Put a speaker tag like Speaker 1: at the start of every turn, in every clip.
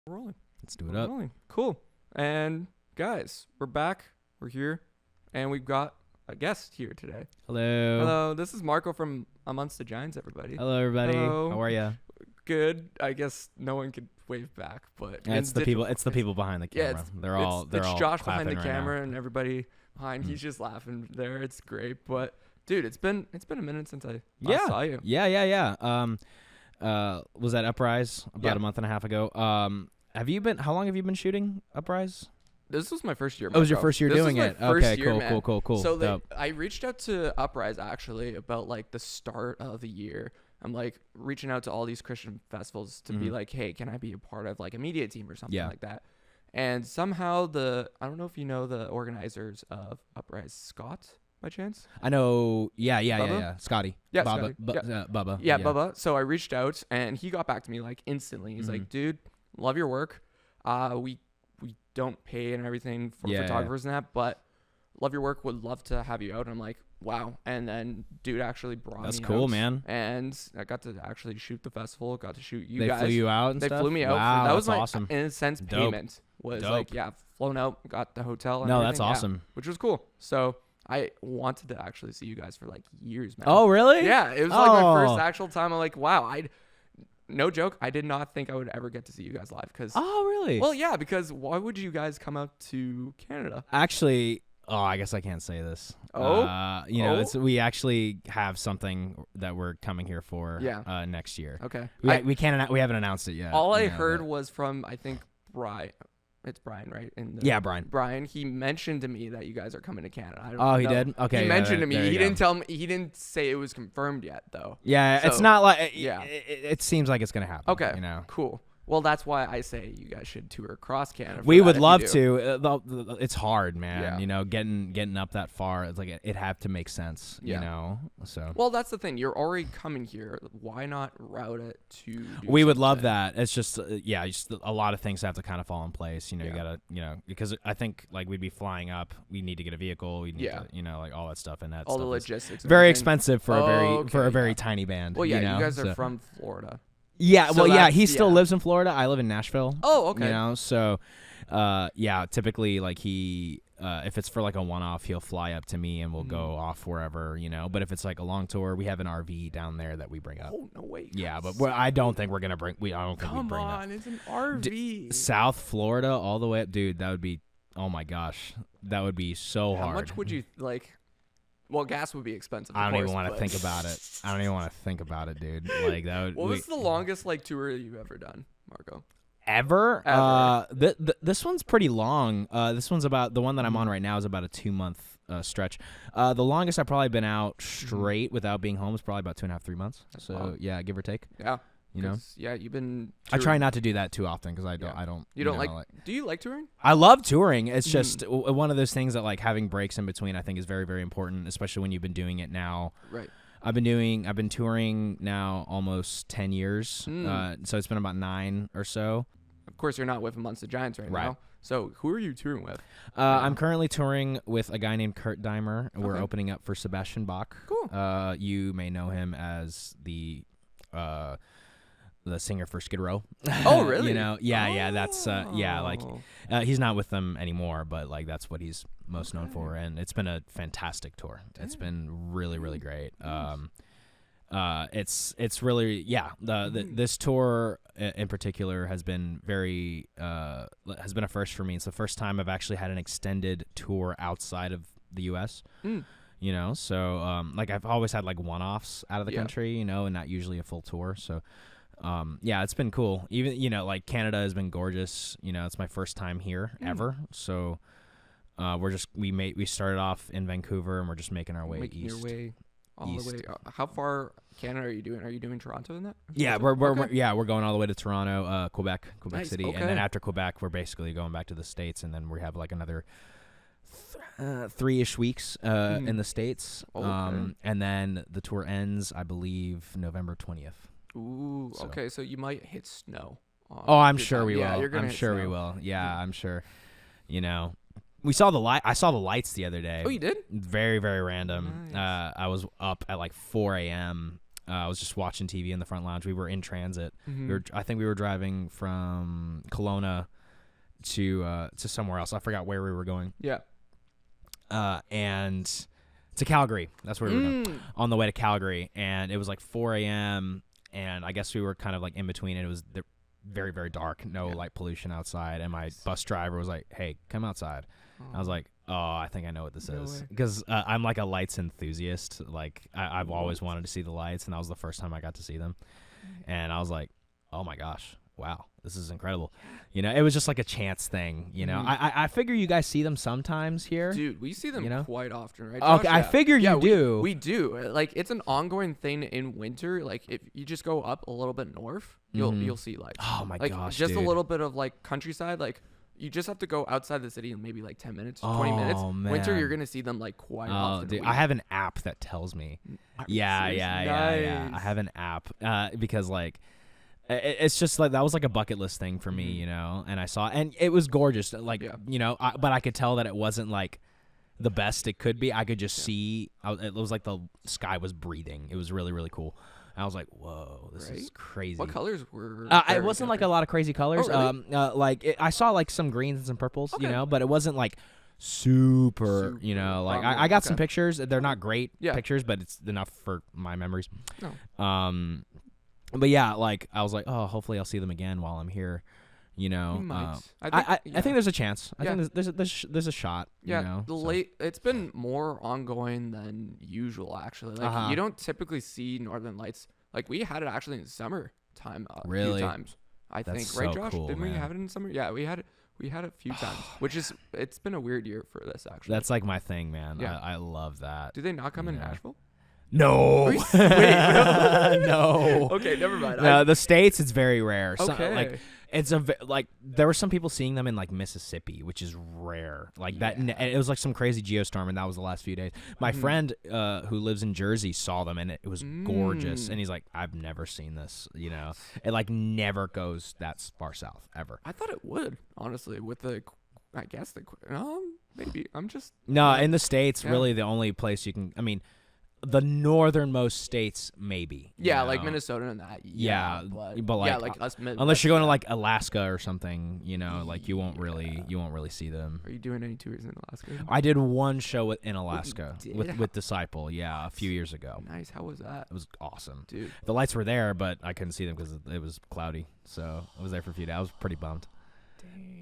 Speaker 1: Rolling.
Speaker 2: Let's do it up.
Speaker 1: Rolling. Cool. And guys, we're back. We're here. And we've got a guest here today.
Speaker 2: Hello.
Speaker 1: Hello. This is Marco from Amongst the Giants, everybody.
Speaker 2: Hello, everybody.
Speaker 1: Hello.
Speaker 2: How are you?
Speaker 1: Good. I guess no one could wave back, but
Speaker 2: Yeah, it's the people behind the camera. They're all
Speaker 1: Josh behind the
Speaker 2: right
Speaker 1: camera
Speaker 2: now.
Speaker 1: And everybody behind. He's just laughing there. It's great. But dude, it's been a minute since I last saw you.
Speaker 2: Yeah. Was that Uprise about a month and a half ago? How long have you been shooting Uprise?
Speaker 1: This was my first year.
Speaker 2: Oh, it was your first year doing it. Okay, cool.
Speaker 1: So I reached out to Uprise actually about like the start of the year. I'm like reaching out to all these Christian festivals to be like, hey, can I be a part of like a media team or something like that? And somehow I don't know if you know the organizers of Uprise, Scott, by chance?
Speaker 2: I know. Yeah. Scotty.
Speaker 1: Yeah,
Speaker 2: Bubba.
Speaker 1: Scotty.
Speaker 2: Bubba.
Speaker 1: Yeah, Bubba. So I reached out and he got back to me like instantly. He's like, dude, love your work. We don't pay and everything for photographers and that, but love your work. Would love to have you out. And I'm like, wow. And then dude actually brought me out.
Speaker 2: That's cool, man.
Speaker 1: And I got to actually shoot the festival. Got to shoot you
Speaker 2: guys. They flew you out and
Speaker 1: stuff? They flew me out.
Speaker 2: Wow,
Speaker 1: that was
Speaker 2: that's
Speaker 1: my,
Speaker 2: awesome.
Speaker 1: in a sense, payment. Was like, flown out, got the hotel. And
Speaker 2: that's awesome.
Speaker 1: Which was cool. So I wanted to actually see you guys for like years, man.
Speaker 2: Oh, really?
Speaker 1: Yeah. It was like my first actual time. I'm like, wow, no joke, I did not think I would ever get to see you guys live.
Speaker 2: Oh, really?
Speaker 1: Well, yeah, because why would you guys come out to Canada?
Speaker 2: Actually, I guess I can't say this. We actually have something that we're coming here for next year.
Speaker 1: Okay.
Speaker 2: We haven't announced it yet.
Speaker 1: All I heard was from, I think, Brian. It's Brian, right?
Speaker 2: Brian.
Speaker 1: Brian, he mentioned to me that you guys are coming to Canada. I don't
Speaker 2: know. He
Speaker 1: know.
Speaker 2: did? Okay.
Speaker 1: He mentioned to me. He didn't tell me. He didn't say it was confirmed yet, though.
Speaker 2: Yeah, so, it's not like it seems like it's going to happen.
Speaker 1: Okay.
Speaker 2: You know?
Speaker 1: Cool. Well, that's why I say you guys should tour across Canada.
Speaker 2: We would love to. It's hard, man.
Speaker 1: Yeah.
Speaker 2: You know, getting up that far, it's like it had to make sense.
Speaker 1: Yeah.
Speaker 2: You know, so.
Speaker 1: Well, that's the thing. You're already coming here. Why not route it to?
Speaker 2: We would love that. It's just just a lot of things have to kind of fall in place. You know, you gotta, because I think like we'd be flying up. We need to get a vehicle. We need to, like all that stuff and that.
Speaker 1: All
Speaker 2: stuff
Speaker 1: the logistics.
Speaker 2: Very expensive for a very tiny band.
Speaker 1: Well, yeah, you guys are
Speaker 2: so.
Speaker 1: from Florida.
Speaker 2: Yeah, so he still lives in Florida. I live in Nashville.
Speaker 1: Oh, okay.
Speaker 2: You know, so, typically, like, he, if it's for, like, a one-off, he'll fly up to me and we'll go off wherever, you know. But if it's, like, a long tour, we have an RV down there that we bring up.
Speaker 1: Oh, no way.
Speaker 2: Yeah, but I don't think we're going to bring, I don't think we bring that.
Speaker 1: Come on, it's an RV.
Speaker 2: South Florida all the way up, dude, that would be, oh, my gosh. That would be so hard.
Speaker 1: How much would you, like... Well, gas would be expensive.
Speaker 2: I don't even want to think about it. Dude. Like that would.
Speaker 1: What was the longest like tour you've ever done, Marco?
Speaker 2: Ever? This one's pretty long. This one's about the one that I'm on right now is about a 2-month stretch. The longest I've probably been out straight without being home is probably about 2.5, 3 months. So
Speaker 1: wow.
Speaker 2: Yeah, give or take.
Speaker 1: Yeah.
Speaker 2: You know.
Speaker 1: Yeah, you've been.
Speaker 2: I try not to do that too often because I don't.
Speaker 1: You don't like. Do you like touring?
Speaker 2: I love touring. It's just one of those things that like having breaks in between I think is very, very important, especially when you've been doing it now.
Speaker 1: Right.
Speaker 2: I've been touring now almost 10 years. So it's been about 9 or so.
Speaker 1: Of course, you're not with Amongst the Giants right now. So who are you touring with?
Speaker 2: I'm currently touring with a guy named Kurt Dimer. We're opening up for Sebastian Bach.
Speaker 1: Cool.
Speaker 2: You may know him as the singer for Skid Row.
Speaker 1: Oh, really?
Speaker 2: You know, that's he's not with them anymore, but like that's what he's most known for, and it's been a fantastic tour. Damn. It's been really, really great. It's really this tour in particular has been has been a first for me. It's the first time I've actually had an extended tour outside of the U.S. You know, so like I've always had like one-offs out of the country, you know, and not usually a full tour. So it's been cool. Even, you know, like Canada has been gorgeous. You know, it's my first time here ever. So we started off in Vancouver and we're just making our way east.
Speaker 1: Your way all the way. How far Canada are you doing? Are you doing Toronto in that?
Speaker 2: Yeah, we're going all the way to Toronto, Quebec
Speaker 1: nice.
Speaker 2: City, and then after Quebec, we're basically going back to the States, and then we have like another 3-ish weeks in the States, and then the tour ends, I believe, November 20th.
Speaker 1: Ooh, okay, so you might hit snow.
Speaker 2: I'm sure we will.
Speaker 1: Yeah, you're gonna
Speaker 2: I'm sure we will. Yeah, I'm sure. You know, we saw the light. I saw the lights the other day.
Speaker 1: Oh, you did?
Speaker 2: Very, very random.
Speaker 1: Nice.
Speaker 2: I was up at like 4 a.m. I was just watching TV in the front lounge. We were in transit.
Speaker 1: Mm-hmm.
Speaker 2: I think we were driving from Kelowna to somewhere else. I forgot where we were going.
Speaker 1: Yeah.
Speaker 2: And to Calgary. That's where we were going. On the way to Calgary, and it was like 4 a.m. and I guess we were kind of like in between, and it was very, very dark, no light pollution outside, and my bus driver was like, "Hey, come outside." I was like, "Oh, I think I know what this is," because I'm like a lights enthusiast. Like I've always wanted to see the lights, and that was the first time I got to see them, and I was like, "Oh my gosh, wow, this is incredible." You know, it was just like a chance thing. You know, I figure you guys see them sometimes here.
Speaker 1: Dude, we see them quite often, right?
Speaker 2: Okay,
Speaker 1: Josh?
Speaker 2: I figure you do.
Speaker 1: We do. Like, it's an ongoing thing in winter. Like, if you just go up a little bit north, you'll see lights.
Speaker 2: Oh my gosh,
Speaker 1: just
Speaker 2: dude.
Speaker 1: a little bit of like countryside. Like, you just have to go outside the city in maybe like 10 minutes, 20 minutes.
Speaker 2: Man.
Speaker 1: Winter, you're gonna see them like quite often.
Speaker 2: Dude, I have an app that tells me. Yeah. I have an app because like. It's just like that was like a bucket list thing for me, you know, and I saw, and it was gorgeous, like, you know, but I could tell that it wasn't like the best it could be. I could just see, it was like the sky was breathing. It was really, really cool. I was like, whoa, this is crazy.
Speaker 1: What colors were
Speaker 2: it wasn't like a lot of crazy colors.
Speaker 1: Oh, really?
Speaker 2: I saw like some greens and some purples, you know, but it wasn't like super, you know, like I got some pictures. They're not great pictures, but it's enough for my memories.
Speaker 1: No.
Speaker 2: But yeah, like I was like, oh, hopefully I'll see them again while I'm here. You know,
Speaker 1: You might.
Speaker 2: I think there's a chance. I think there's a shot.
Speaker 1: Yeah,
Speaker 2: you know,
Speaker 1: it's been more ongoing than usual actually. Like you don't typically see northern lights. Like we had it actually in summertime a few times. I think, right, Josh?
Speaker 2: Cool,
Speaker 1: Didn't
Speaker 2: man.
Speaker 1: we have it in summer? Yeah, we had it. We had it a few times, which is it's been a weird year for this actually.
Speaker 2: That's like my thing, man.
Speaker 1: Yeah.
Speaker 2: I love that.
Speaker 1: Do they not come in Nashville?
Speaker 2: No.
Speaker 1: Wait, no.
Speaker 2: No.
Speaker 1: Okay, never mind.
Speaker 2: No, the States, it's very rare.
Speaker 1: Okay.
Speaker 2: Like it's like there were some people seeing them in like Mississippi, which is rare. Like that, and it was like some crazy geostorm, and that was the last few days. My friend who lives in Jersey saw them, and it was gorgeous. And he's like, I've never seen this. You know, it like never goes that far south ever.
Speaker 1: I thought it would, honestly, with the, I guess maybe I'm just
Speaker 2: in the States, really the only place you can. I mean. The northernmost states, maybe.
Speaker 1: Yeah, like Minnesota and that.
Speaker 2: Yeah, but like,
Speaker 1: like us,
Speaker 2: unless you're going to like Alaska or something, you know, like you won't really see them.
Speaker 1: Are you doing any tours in Alaska?
Speaker 2: I did one show in Alaska with Disciple, a few years ago.
Speaker 1: Nice. How was that?
Speaker 2: It was awesome,
Speaker 1: dude.
Speaker 2: The lights were there, but I couldn't see them because it was cloudy. So I was there for a few days. I was pretty bummed.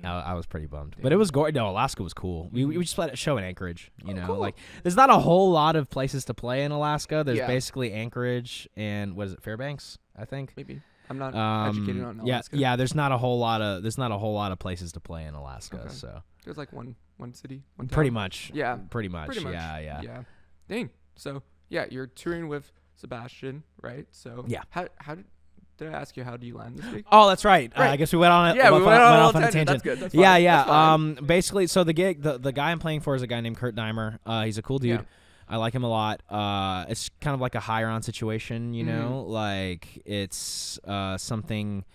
Speaker 2: I was pretty bummed, but it was gorgeous. No, Alaska was cool. We just played a show in Anchorage. You know,
Speaker 1: cool.
Speaker 2: like there's not a whole lot of places to play in Alaska. There's basically Anchorage and what is it, Fairbanks? I think.
Speaker 1: Maybe I'm not educated on Alaska.
Speaker 2: Yeah. There's not a whole lot of places to play in Alaska. Okay. So
Speaker 1: there's like one city, one town.
Speaker 2: Pretty much.
Speaker 1: Yeah.
Speaker 2: Pretty much. Yeah.
Speaker 1: Dang. So you're touring with Sebastian, right? So how did I ask you how do you land this week?
Speaker 2: Oh, that's right. I guess we went on.
Speaker 1: Yeah, we went off on a
Speaker 2: tangent.
Speaker 1: That's good. That's fine.
Speaker 2: Yeah. Basically, so the gig, the guy I'm playing for is a guy named Kurt Dimer. He's a cool dude.
Speaker 1: Yeah.
Speaker 2: I like him a lot. It's kind of like a hire on situation, you know. Like it's something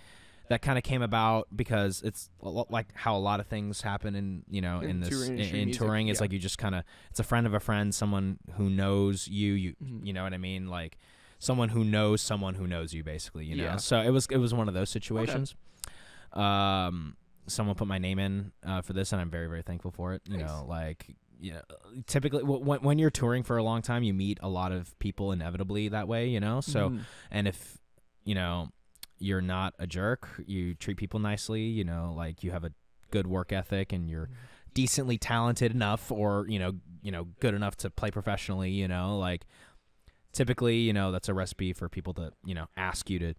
Speaker 2: that kind of came about because it's like how a lot of things happen in touring. It's like you just kind of it's a friend of a friend, someone who knows you. You know what I mean, like. Someone who knows you, basically, you know. Yeah. So it was one of those situations. Okay. Someone put my name in for this, and I'm very, very thankful for it. You know, like typically when you're touring for a long time, you meet a lot of people inevitably that way, you know. So and if you're not a jerk, you treat people nicely, you know, like you have a good work ethic, and you're decently talented enough, or good enough to play professionally, you know, like. Typically, that's a recipe for people to, ask you to,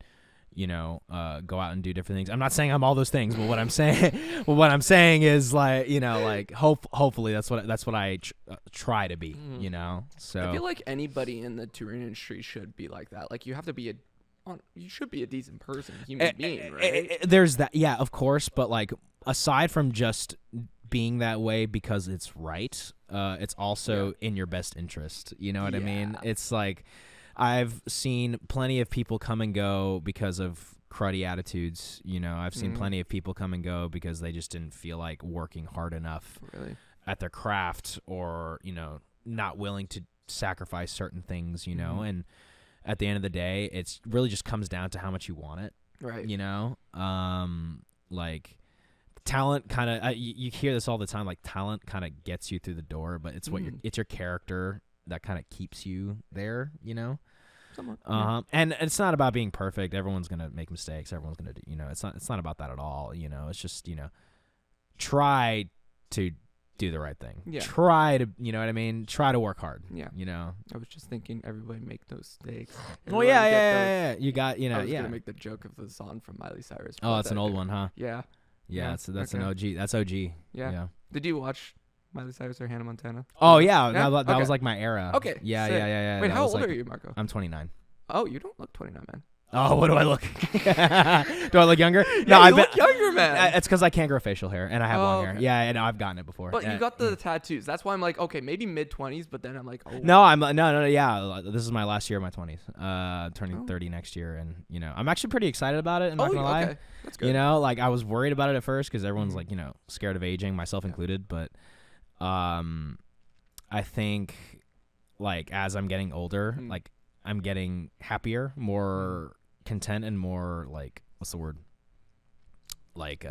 Speaker 2: go out and do different things. I'm not saying I'm all those things, but what I'm saying is like, hopefully that's what I try to be, So
Speaker 1: I feel like anybody in the touring industry should be like that. Like you have to be you should be a decent person, human being, right?
Speaker 2: There's that, yeah, of course, but like aside from just being that way because it's right, it's also in your best interest. You know what I mean? It's like I've seen plenty of people come and go because of cruddy attitudes. I've seen plenty of people come and go because they just didn't feel like working hard enough at their craft, or not willing to sacrifice certain things. And at the end of the day, it's really just comes down to how much you want it.
Speaker 1: Right.
Speaker 2: You know, like talent kind of you hear this all the time. Like talent kind of gets you through the door, but it's it's your character that kind of keeps you there. You know.
Speaker 1: Somewhat.
Speaker 2: And it's not about being perfect. Everyone's gonna make mistakes. Everyone's gonna do. It's not about that at all. It's just try to do the right thing.
Speaker 1: Yeah.
Speaker 2: Try to, what I mean? Try to work hard.
Speaker 1: Yeah. I was just thinking everybody make those mistakes.
Speaker 2: Well, yeah. You got,
Speaker 1: I was gonna make the joke of the song from Miley Cyrus.
Speaker 2: Oh, that's an old one, huh?
Speaker 1: Yeah.
Speaker 2: Yeah. So that's an OG. That's OG.
Speaker 1: Yeah. Did you watch Miley Cyrus or Hannah Montana?
Speaker 2: Oh yeah, that was like my era.
Speaker 1: Okay.
Speaker 2: Yeah.
Speaker 1: Wait, how old are you, Marco?
Speaker 2: I'm 29.
Speaker 1: Oh, you don't look 29, man.
Speaker 2: Oh, what do I look? Do I look younger?
Speaker 1: Yeah, you look younger, man.
Speaker 2: It's because I can't grow facial hair, and I have long hair.
Speaker 1: Okay.
Speaker 2: Yeah, and I've gotten it before.
Speaker 1: But you got the tattoos. That's why I'm like, okay, maybe mid-20s, but then I'm like, oh.
Speaker 2: No, yeah. This is my last year of my 20s. I'm turning 30 next year, and I'm actually pretty excited about it. I'm not gonna lie.
Speaker 1: Okay. That's good.
Speaker 2: Like I was worried about it at first because everyone's like, scared of aging, myself included. But I think like as I'm getting older, like I'm getting happier, more content, and more like what's the word? Like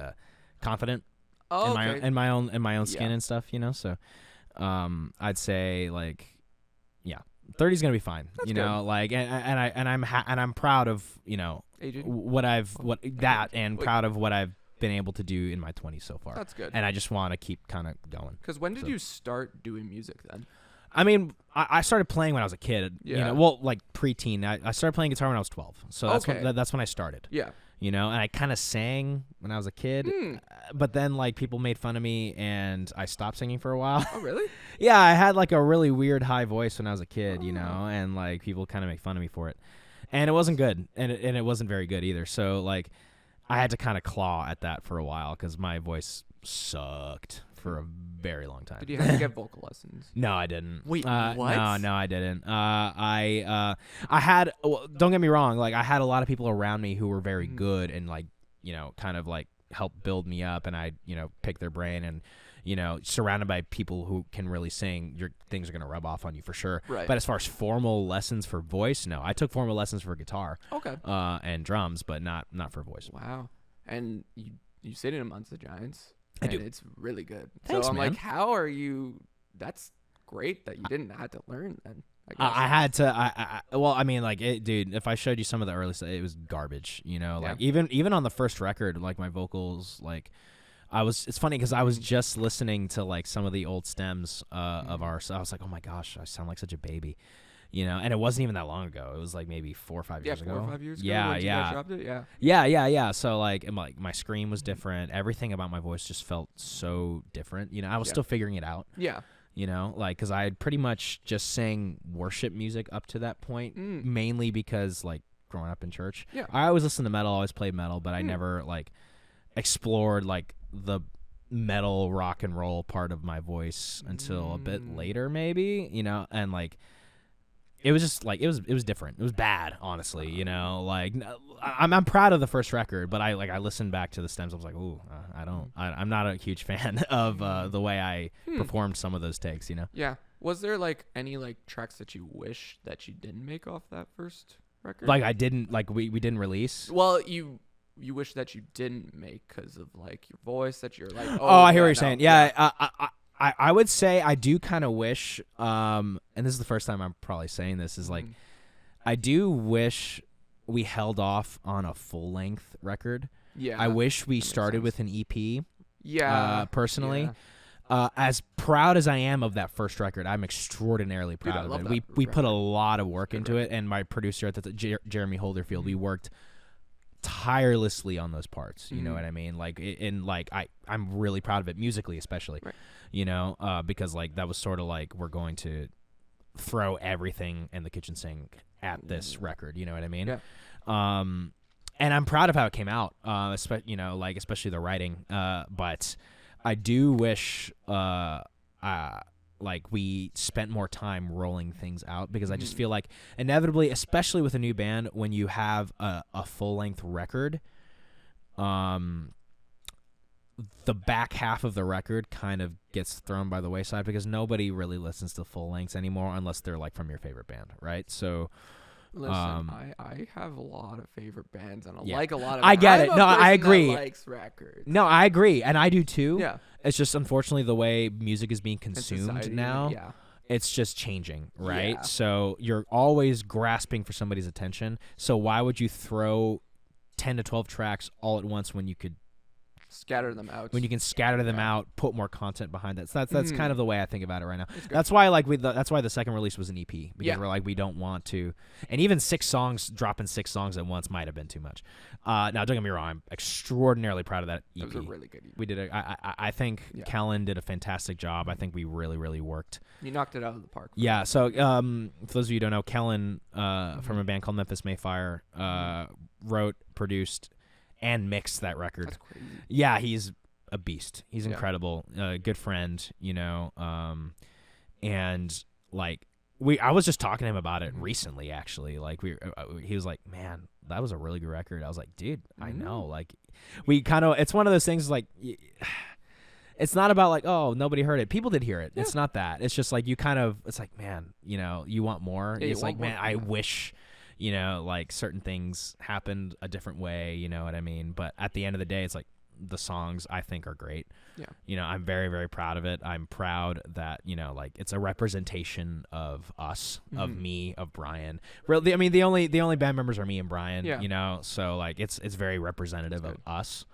Speaker 2: confident in my own skin and stuff. So I'd say like 30 is gonna be fine.
Speaker 1: That's
Speaker 2: good. Like and I'm proud of
Speaker 1: aging?
Speaker 2: Proud of what I've been able to do in my 20s so far.
Speaker 1: That's good.
Speaker 2: And I just want to keep kind of going.
Speaker 1: Because when did you start doing music then?
Speaker 2: I mean, I started playing when I was a kid.
Speaker 1: Yeah.
Speaker 2: Like preteen. I started playing guitar when I was 12. So that's when I started.
Speaker 1: Yeah.
Speaker 2: And I kind of sang when I was a kid. But then like people made fun of me and I stopped singing for a while.
Speaker 1: Oh, really?
Speaker 2: Yeah, I had like a really weird high voice when I was a kid, and like people kind of make fun of me for it. And it wasn't good. And it wasn't very good either. So like I had to kind of claw at that for a while because my voice sucked for a very long time.
Speaker 1: Did you have to get vocal lessons?
Speaker 2: No, I didn't.
Speaker 1: Wait, what?
Speaker 2: No, I didn't. I had. Don't get me wrong. Like I had a lot of people around me who were very good and like kind of like helped build me up, and I pick their brain and. Surrounded by people who can really sing, your things are going to rub off on you for sure.
Speaker 1: Right.
Speaker 2: But as far as formal lessons for voice, no. I took formal lessons for guitar.
Speaker 1: Okay.
Speaker 2: And drums, but not for voice.
Speaker 1: Wow. And you sit in Amongst the Giants.
Speaker 2: I do.
Speaker 1: It's really good.
Speaker 2: Thanks,
Speaker 1: so I'm
Speaker 2: man.
Speaker 1: like, how are you? That's great that you didn't have to learn then.
Speaker 2: I had to. Well, I mean, like, dude. If I showed you some of the early stuff, it was garbage. Like even on the first record, like my vocals, like. It's funny because I was just listening to like some of the old stems of our. So I was like, oh my gosh, I sound like such a baby, And it wasn't even that long ago. It was like maybe 4 or 5 years ago.
Speaker 1: 4 or 5 years ago.
Speaker 2: Yeah,
Speaker 1: when you guys dropped it?
Speaker 2: Yeah. So like my scream was different. Everything about my voice just felt so different. I was still figuring it out.
Speaker 1: Yeah.
Speaker 2: Like because I had pretty much just sang worship music up to that point, mainly because like growing up in church.
Speaker 1: Yeah.
Speaker 2: I always listened to metal, always played metal, but I never like explored like the metal rock and roll part of my voice until a bit later maybe and like it was just like it was different. It was bad, honestly. Like I'm proud of the first record, but I listened back to the stems. I was like, ooh, I'm not a huge fan of the way I performed some of those takes.
Speaker 1: Yeah. Was there like any like tracks that you wish that you didn't make off that first record?
Speaker 2: Like I didn't like we didn't release.
Speaker 1: Well, you wish that you didn't make because of like your voice that you're like
Speaker 2: I hear what you're saying. I would say I do kind of wish and this is the first time I'm probably saying this is like I do wish we held off on a full length record. I wish we started with an EP. Personally. As proud as I am of that first record, I'm extraordinarily proud of it. We put a lot of work into it, and my producer at the Jeremy Holderfield, we worked tirelessly on those parts. You know what I mean? Like I'm really proud of it musically, especially. Right. Because like that was sort of like we're going to throw everything in the kitchen sink at this record. You know what I mean?
Speaker 1: Yeah.
Speaker 2: And I'm proud of how it came out. Especially the writing. But I do wish like we spent more time rolling things out because I just feel like inevitably, especially with a new band, when you have a full-length record, the back half of the record kind of gets thrown by the wayside because nobody really listens to full lengths anymore unless they're like from your favorite band, right? So
Speaker 1: Listen, I have a lot of favorite bands and
Speaker 2: Yeah.
Speaker 1: like a lot of.
Speaker 2: I get
Speaker 1: I'm
Speaker 2: it.
Speaker 1: a
Speaker 2: No, I
Speaker 1: person
Speaker 2: agree.
Speaker 1: That likes records.
Speaker 2: No, I agree, and I do too.
Speaker 1: Yeah.
Speaker 2: It's just unfortunately the way music is being consumed
Speaker 1: society,
Speaker 2: now.
Speaker 1: yeah.
Speaker 2: It's just changing, right?
Speaker 1: Yeah.
Speaker 2: So you're always grasping for somebody's attention. So why would you throw 10 to 12 tracks all at once when you could
Speaker 1: scatter them out?
Speaker 2: when you can scatter them out, put more content behind that. So that's kind of the way I think about it right now.
Speaker 1: It's good.
Speaker 2: That's why that's why the second release was an EP, because we're like, we don't want to, and even dropping 6 songs at once might have been too much. Now don't get me wrong, I'm extraordinarily proud of that EP.
Speaker 1: That was a really good EP.
Speaker 2: We did I think Kellen did a fantastic job. I think we really, really worked.
Speaker 1: You knocked it out of the park.
Speaker 2: Yeah, so for those of you who don't know, Kellen from a band called Memphis Mayfire wrote, produced, and mixed that record.
Speaker 1: That's crazy.
Speaker 2: Yeah, he's a beast. He's incredible. Good friend, you know. And like I was just talking to him about it recently, actually. Like he was like, "Man, that was a really good record." I was like, "Dude, I know." Like we kind of, it's one of those things like. It's not about like, oh, nobody heard it. People did hear it. Yeah. It's not that. It's just like you kind of, it's like, man, you know, you want more.
Speaker 1: Yeah,
Speaker 2: it's like, man, I wish, you know, like certain things happened a different way, you know what I mean? But at the end of the day, it's like the songs I think are great.
Speaker 1: Yeah.
Speaker 2: You know, I'm very, very proud of it. I'm proud that, you know, like it's a representation of us, of me, of Brian. Really, I mean, the only band members are me and Brian, you know? So like it's very representative of us.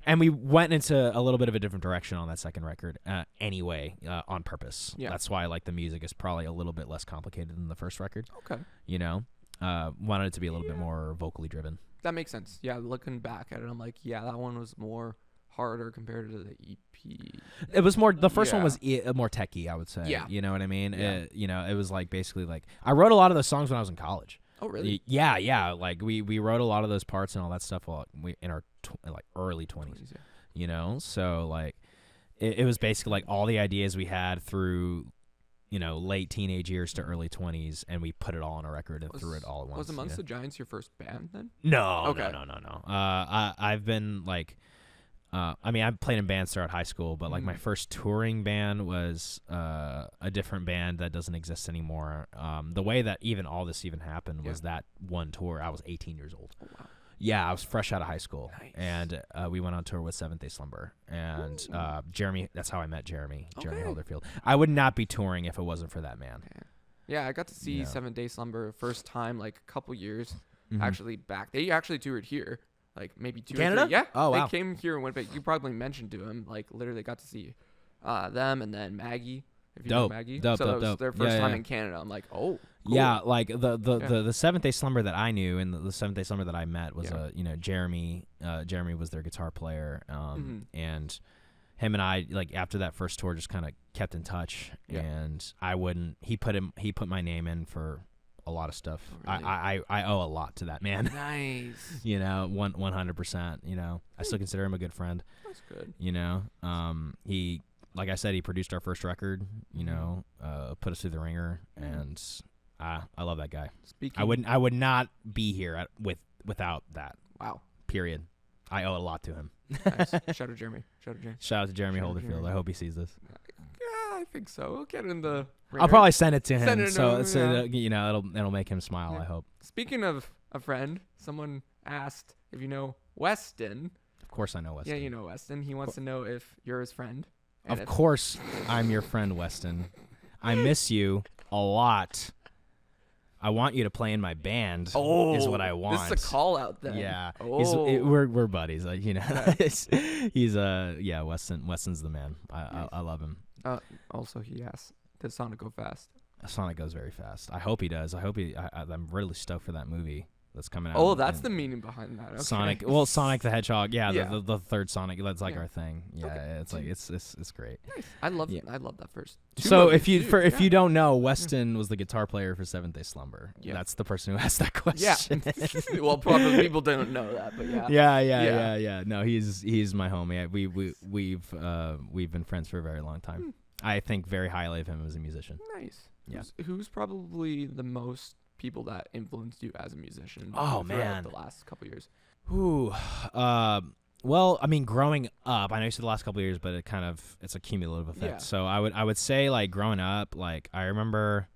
Speaker 2: And we went into a little bit of a different direction on that second record anyway, on purpose. Yeah. That's why like the music is probably a little bit less complicated than the first record. Okay. You know, wanted it to be a little bit more vocally driven.
Speaker 1: That makes sense. Yeah, looking back at it, I'm like, yeah, that one was more harder compared to the EP.
Speaker 2: It was more, the first one was more techie, I would say.
Speaker 1: Yeah.
Speaker 2: You know what I mean? Yeah. You know, it was like basically like, I wrote a lot of those songs when I was in college.
Speaker 1: Oh, really?
Speaker 2: Yeah. Like we wrote a lot of those parts and all that stuff while in our like early 20s. You know, so like it was basically like all the ideas we had through, you know, late teenage years to early 20s, and we put it all on a record and threw it all at once.
Speaker 1: Was Amongst the Giants your first band then?
Speaker 2: No. Okay. No. I've been like, I mean, I've played in bands throughout high school, but like my first touring band was a different band that doesn't exist anymore. The way that all this happened was that one tour. I was 18 years old. Oh, wow. Yeah, I was fresh out of high school, and we went on tour with Seventh Day Slumber, and Jeremy. That's how I met Jeremy. Jeremy Holderfield. I would not be touring if it wasn't for that man.
Speaker 1: Okay. Yeah, I got to see Seventh Day Slumber first time like a couple years actually back. They actually toured here. Like maybe 2
Speaker 2: Canada?
Speaker 1: or 3. Yeah.
Speaker 2: Oh, wow.
Speaker 1: They came here and went back. You probably mentioned to him, like literally got to see them and then Maggie. If you know Maggie. So that was their first time in Canada. I'm like, oh, cool.
Speaker 2: Yeah, like the Seventh Day Slumber that I knew and the Seventh Day Slumber that I met was Jeremy. Jeremy was their guitar player, and him and I, like after that first tour, just kind of kept in touch. Yeah. And he put my name in for a lot of stuff. Oh, really? I owe a lot to that man.
Speaker 1: Nice.
Speaker 2: You know, 100%. You know, I still consider him a good friend.
Speaker 1: That's good.
Speaker 2: You know, he, like I said, he produced our first record. You know, put us through the ringer, and I love that guy. I would not be here without that.
Speaker 1: Wow.
Speaker 2: Period. I owe a lot to him.
Speaker 1: Nice. Shout out Jeremy.
Speaker 2: Shout out to Jeremy Holderfield. I hope he sees this.
Speaker 1: Yeah, I think so. We'll get in the ringer.
Speaker 2: I'll probably send it to him, you know, it'll make him smile. I hope.
Speaker 1: Speaking of a friend, someone asked if you know Weston.
Speaker 2: Of course, I know Weston.
Speaker 1: Yeah, you know Weston. He wants to know if you're his friend.
Speaker 2: Of course, I'm your friend, Weston. I miss you a lot. I want you to play in my band. Oh, is what I want.
Speaker 1: This is a call out then.
Speaker 2: Yeah, we're buddies. Like, you know, he's Weston's the man. I love him.
Speaker 1: Also, he asked, does Sonic go fast?
Speaker 2: Sonic goes very fast. I hope he does. I'm really stoked for that movie that's coming out.
Speaker 1: Oh, that's the meaning behind that. Okay.
Speaker 2: Sonic the Hedgehog. Yeah, yeah. The third Sonic. That's like our thing. Yeah, it's like it's great.
Speaker 1: Nice. I love that first.
Speaker 2: So if you don't know, Weston was the guitar player for Seventh Day Slumber. Yeah. That's the person who asked that question.
Speaker 1: Yeah. Well, probably people don't know that, but yeah.
Speaker 2: Yeah. No, he's my homie. We've been friends for a very long time. I think very highly of him as a musician.
Speaker 1: Nice. Yeah. Who's probably the most people that influenced you as a musician?
Speaker 2: Oh man,
Speaker 1: the last couple years.
Speaker 2: Ooh. Well, I mean, growing up, I know you said the last couple of years, but it's a cumulative effect. Yeah. So I would say, like, growing up, like, I remember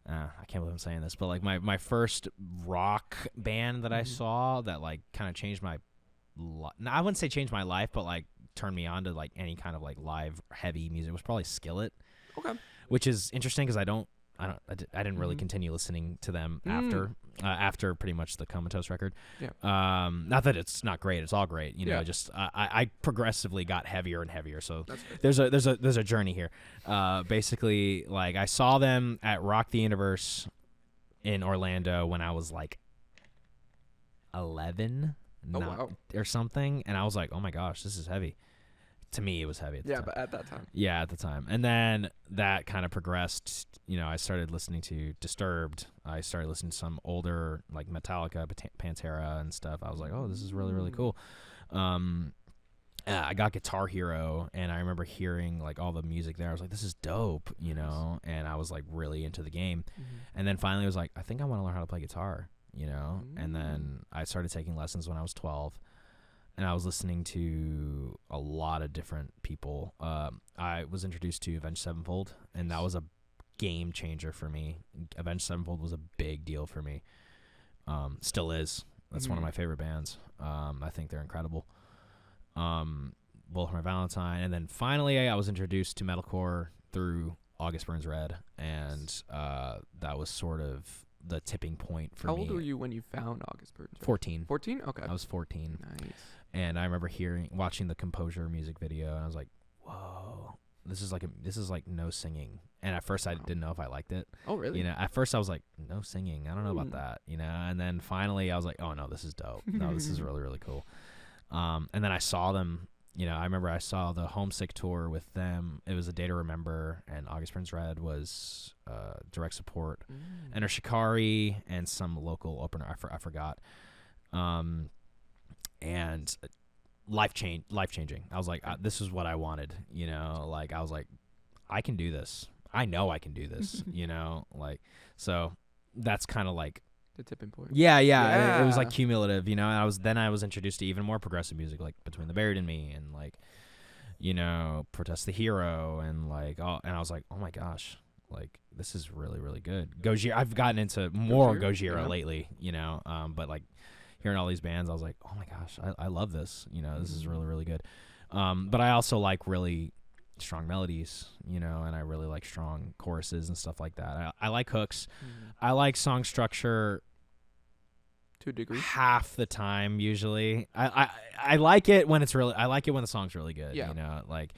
Speaker 2: I can't believe I'm saying this, but like my first rock band that I saw that like kind of changed my I wouldn't say changed my life, but like turned me on to like any kind of like live heavy music was probably Skillet. Okay. Which is interesting because I didn't really continue listening to them after pretty much the Comatose record. Yeah. Not that it's not great; it's all great. You know, just I progressively got heavier and heavier. So there's a journey here. Basically, like I saw them at Rock the Universe in Orlando when I was like 11 or something, and I was like, oh my gosh, this is heavy. To me, it was heavy at the time.
Speaker 1: But at that time.
Speaker 2: Yeah, at the time. And then that kind of progressed. You know, I started listening to Disturbed. I started listening to some older, like Metallica, Pantera and stuff. I was like, oh, this is really, really cool. I got Guitar Hero, and I remember hearing, like, all the music there. I was like, this is dope, you know? And I was, like, really into the game. And then finally I was like, I think I want to learn how to play guitar, you know? And then I started taking lessons when I was 12. And I was listening to a lot of different people. I was introduced to Avenged Sevenfold, and that was a game changer for me. Avenged Sevenfold was a big deal for me. Still is. That's one of my favorite bands. I think they're incredible. Bullet for My Valentine. And then finally I was introduced to metalcore through August Burns Red, and that was sort of the tipping point for me.
Speaker 1: How old were you when you found August Burns Red?
Speaker 2: 14.
Speaker 1: 14? Okay.
Speaker 2: I was 14.
Speaker 1: Nice.
Speaker 2: And I remember watching the Composure music video, and I was like, "Whoa, this is like no singing." And at first, I didn't know if I liked it.
Speaker 1: Oh, really?
Speaker 2: You know, at first I was like, "No singing, I don't know about that." You know, and then finally I was like, "Oh no, this is dope. No, this is really, really cool." And then I saw them. You know, I remember I saw the Homesick tour with them. It was A Day to Remember, and August Burns Red was direct support. Enter Shikari and some local opener. I forgot. And life changing. I was like, this is what I wanted, you know, like I was like, I can do this. I know I can do this, you know, like, so that's kind of like
Speaker 1: the tipping point.
Speaker 2: Yeah. It was like cumulative, you know, and I was introduced to even more progressive music, like Between the Buried and Me, and like, you know, Protest the Hero, and like, and I was like, oh my gosh, like this is really, really good. Gojira, I've gotten into more Gojira lately, you know, but like, hearing all these bands, I was like, oh my gosh, I love this. You know, this is really, really good. But I also like really strong melodies, you know, and I really like strong choruses and stuff like that. I like hooks. I like song structure
Speaker 1: to a degree.
Speaker 2: Half the time, usually. I like it when I like it when the song's really good. Yeah. You know, like,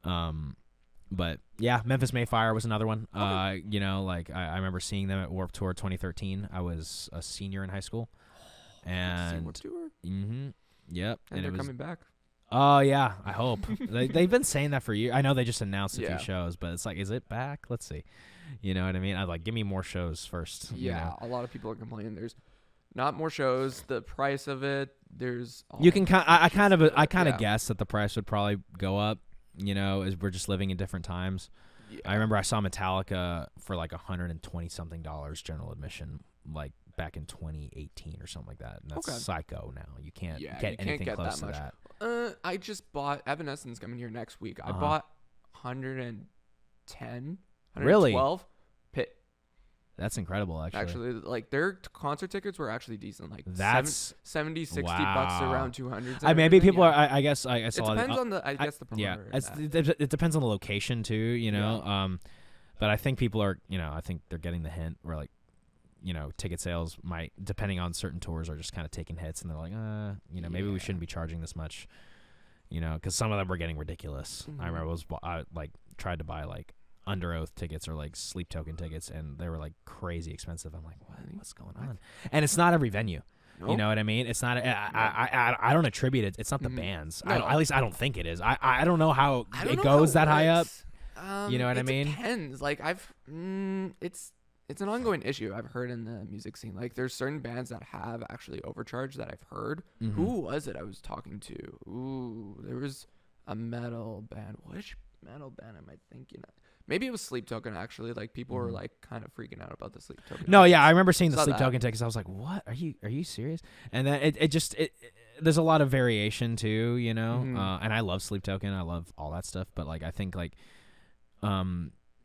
Speaker 2: but yeah, Memphis Mayfire was another one. Okay. You know, like I remember seeing them at Warped Tour 2013. I was a senior in high school. And yep,
Speaker 1: and they're coming back.
Speaker 2: Oh yeah, I hope. They've been saying that for years. I know they just announced a few shows, but it's like, is it back? Let's see. You know what I mean? I'd like, give me more shows first.
Speaker 1: Yeah, you know? A lot of people are complaining. There's not more shows. The price of it. There's.
Speaker 2: You can I kind of guess that the price would probably go up. You know, as we're just living in different times. Yeah. I remember I saw Metallica for like $120 something general admission, like back in 2018 or something like that. And that's psycho now. You can't get anything close to that.
Speaker 1: I just bought Evanescence coming here next week. I bought 110, 112
Speaker 2: really?
Speaker 1: Pit.
Speaker 2: That's incredible, actually.
Speaker 1: Actually, like their concert tickets were actually decent. Like
Speaker 2: that's
Speaker 1: 70, 60 bucks, around 200.
Speaker 2: Maybe people are. I guess.
Speaker 1: It depends on the. I guess the promoter.
Speaker 2: Yeah, it depends on the location too. You know. Yeah. But I think people are. You know, I think they're getting the hint where like, you know, ticket sales might, depending on certain tours, are just kind of taking hits, and they're like, you know, maybe we shouldn't be charging this much. You know, because some of them were getting ridiculous. I remember I tried to buy like Under Oath tickets or like Sleep Token tickets, and they were like crazy expensive. I'm like, what's going on? And it's not every venue. Nope. You know what I mean? It's not. I don't attribute it. It's not the bands. No. At least I don't think it is. I don't know how it goes that high up. You know what I mean?
Speaker 1: It depends. Like it's an ongoing issue I've heard in the music scene. Like there's certain bands that have actually overcharged that I've heard. Who was it I was talking to? Ooh, there was a metal band. Which metal band am I thinking of? Maybe it was Sleep Token, actually. Like people were like kind of freaking out about the Sleep Token.
Speaker 2: No, yeah, I remember seeing the Sleep Token tickets. I was like, "What? Are you serious?" And then it just there's a lot of variation too, you know. And I love Sleep Token. I love all that stuff. But like I think like,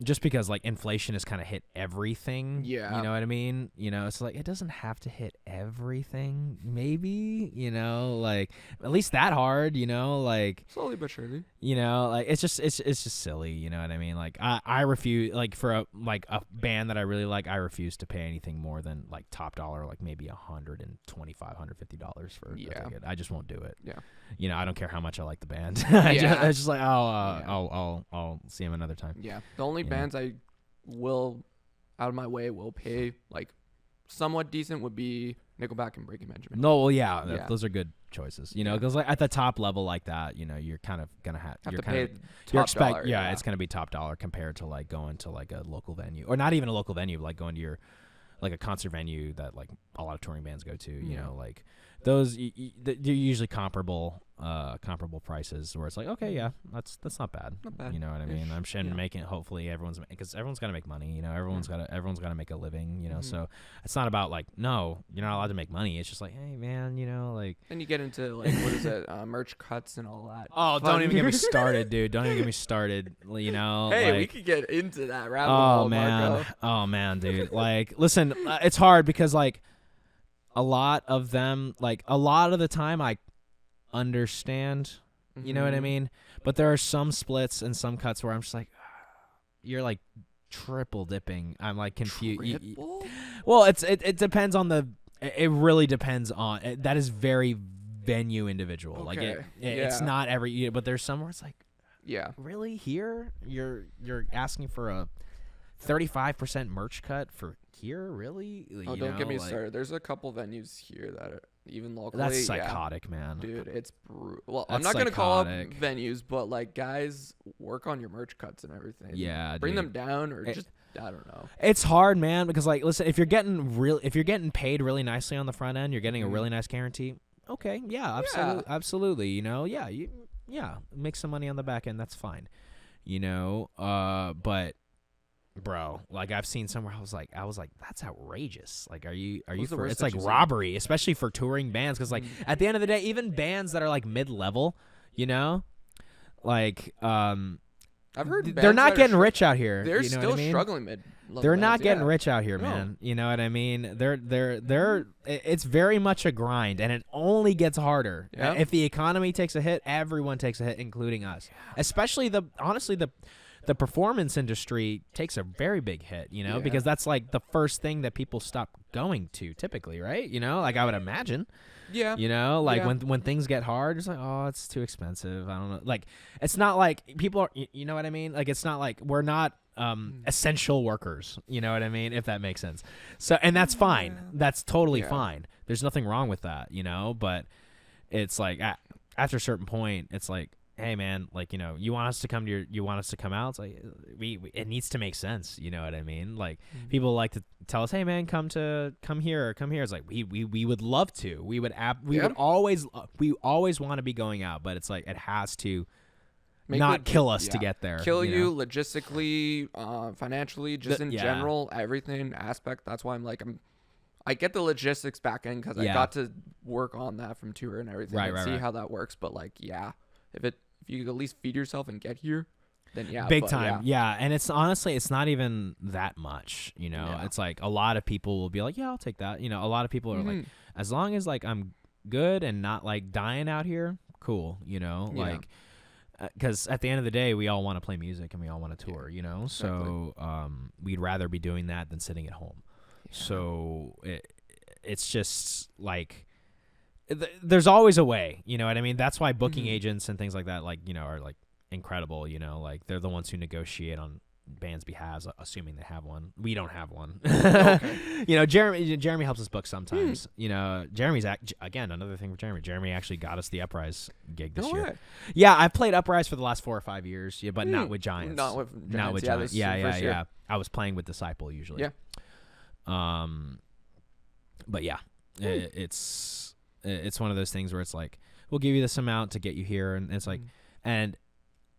Speaker 2: just because like inflation has kind of hit everything.
Speaker 1: Yeah.
Speaker 2: You know what I mean? You know, it's like it doesn't have to hit everything. Maybe, you know, like at least that hard. You know, like
Speaker 1: slowly but surely.
Speaker 2: You know, like it's just silly. You know what I mean? Like I refuse, like for a band that I really like, I refuse to pay anything more than like top dollar, like maybe $125, $150 for a ticket. I just won't do it.
Speaker 1: Yeah.
Speaker 2: You know, I don't care how much I like the band.
Speaker 1: Yeah.
Speaker 2: It's just like I'll see them another time.
Speaker 1: Yeah. The only bands I will out of my way will pay like somewhat decent would be Nickelback and Breaking Benjamin.
Speaker 2: No, well, yeah. Those are good choices. You know, because like at the top level like that, you know, you're kind of gonna have
Speaker 1: to
Speaker 2: kind
Speaker 1: pay
Speaker 2: of
Speaker 1: top dollar.
Speaker 2: Yeah, it's gonna be top dollar compared to like going to like a local venue, or not even a local venue, like going to your like a concert venue that like a lot of touring bands go to. You know, like those they're usually comparable prices where it's like, okay, yeah, that's not bad.
Speaker 1: Not bad.
Speaker 2: You know what I mean? I'm sure making it, hopefully because everyone's got to make money. You know, everyone's got to make a living. You know, so it's not about like, no, you're not allowed to make money. It's just like, hey man, you know, like.
Speaker 1: And you get into like what is it, merch cuts and all that.
Speaker 2: Oh, don't even get me started, dude. Don't even get me started. You know.
Speaker 1: Hey,
Speaker 2: like,
Speaker 1: we could get into that rabbit hole, Marco.
Speaker 2: Oh man, dude. Like, listen, it's hard because like a lot of them, like a lot of the time, I understand, you know what I mean, but there are some splits and some cuts where I'm just like, you're like triple dipping. I'm like confused. Well, it depends on it really depends on that is very venue individual. Okay. Like it's not every, but there's some where it's like, really here you're asking for a 35% merch cut for here, really?
Speaker 1: Don't get me started. There's a couple venues here that are even locally.
Speaker 2: That's psychotic, man.
Speaker 1: Dude, it's brutal. Well, I'm not gonna call up venues, but like guys, work on your merch cuts and everything.
Speaker 2: Yeah,
Speaker 1: bring them down, or just I don't know.
Speaker 2: It's hard, man, because like, listen, if you're getting paid really nicely on the front end, you're getting a really nice guarantee. Okay, absolutely. You know, make some money on the back end. That's fine. You know, but. Bro, like I've seen somewhere I was like that's outrageous. Like, are you for it's like robbery, especially for touring bands, because like at the end of the day, even bands that are like mid-level, you know, like
Speaker 1: I've heard
Speaker 2: they're not getting rich out here.
Speaker 1: They're
Speaker 2: you know
Speaker 1: still
Speaker 2: what I mean?
Speaker 1: struggling mid-level.
Speaker 2: They're not getting rich out here, man. You know what I mean? They're it's very much a grind, and it only gets harder. If the economy takes a hit, everyone takes a hit, including us. Especially the performance industry takes a very big hit, you know, because that's like the first thing that people stop going to typically, right? You know, like I would imagine. Yeah. You know, like when things get hard, it's like, oh, it's too expensive. I don't know. Like, it's not like people are, you know what I mean? Like, it's not like we're not essential workers, you know what I mean? If that makes sense. So, and that's fine. That's totally fine. There's nothing wrong with that, you know, but it's like after a certain point, it's like, hey man, like, you know, you want us to come out. It's like it needs to make sense. You know what I mean? Like people like to tell us, hey man, come here. It's like we would love to. We would always want to be going out, but it's like it has to kill us to get there.
Speaker 1: Kill you logistically, financially, just in general, everything aspect. That's why I get the logistics back end because I got to work on that from tour and everything and see how that works. But like, if you at least feed yourself and get here, then
Speaker 2: big time. And it's honestly, it's not even that much, you know. It's like a lot of people will be like, yeah, I'll take that. You know, a lot of people are like, as long as like I'm good and not like dying out here, cool, you know, like because at the end of the day, we all want to play music and we all want to tour, you know. So we'd rather be doing that than sitting at home. So it's just like there's always a way, you know what I mean? That's why booking agents and things like that, like, you know, are like incredible, you know, like they're the ones who negotiate on bands' behalves, assuming they have one. We don't have one. You know, Jeremy helps us book sometimes. You know, Jeremy's again, another thing for Jeremy. Jeremy actually got us the Uprise gig this year. Yeah, I've played Uprise for the last 4 or 5 years, but not with Giants.
Speaker 1: Not with
Speaker 2: Giants. Yeah. I was playing with Disciple usually.
Speaker 1: Yeah.
Speaker 2: But yeah, it's one of those things where it's like, we'll give you this amount to get you here, and it's like, and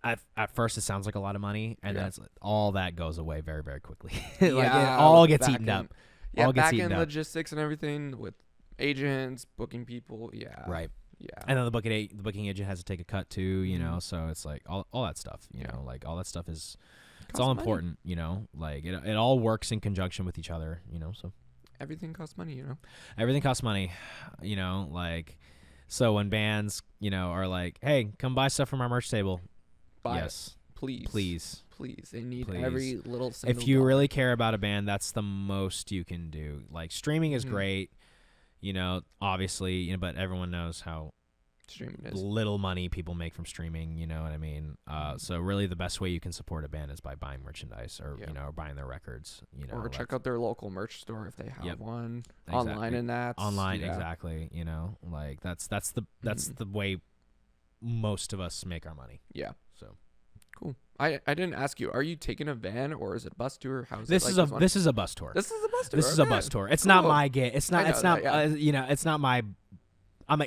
Speaker 2: at first it sounds like a lot of money, and then it's like, all that goes away very, very quickly. Like it all gets eaten up.
Speaker 1: Yeah, back-end logistics and everything with agents, booking people. Yeah.
Speaker 2: Right. Yeah. And then the booking agent has to take a cut too, you know, so it's like all that stuff, you know, like all that stuff is It's all important, you know. Like it all works in conjunction with each other, you know. So
Speaker 1: everything costs money, you know.
Speaker 2: Everything costs money, you know. Like so when bands, you know, are like, "Hey, come buy stuff from our merch table."
Speaker 1: Buy
Speaker 2: yes,
Speaker 1: it. Please. They need every little single
Speaker 2: If you
Speaker 1: dollar.
Speaker 2: really care about a band, that's the most you can do. Like streaming is great, you know, obviously, you know, but everyone knows how
Speaker 1: streaming is.
Speaker 2: Little money people make from streaming, you know what I mean? So really the best way you can support a band is by buying merchandise or, you know, or buying their records, you know.
Speaker 1: Or check out their local merch store if they have one.
Speaker 2: Exactly.
Speaker 1: Online and that.
Speaker 2: Online, exactly, you know. Like that's the way most of us make our money.
Speaker 1: Yeah.
Speaker 2: So
Speaker 1: cool. I didn't ask you. Are you taking a van or is it a bus tour? How is
Speaker 2: this?
Speaker 1: This
Speaker 2: is a bus tour.
Speaker 1: This is a bus tour.
Speaker 2: This is a bus tour. It's not my gig. It's not. You know. It's not my. I'm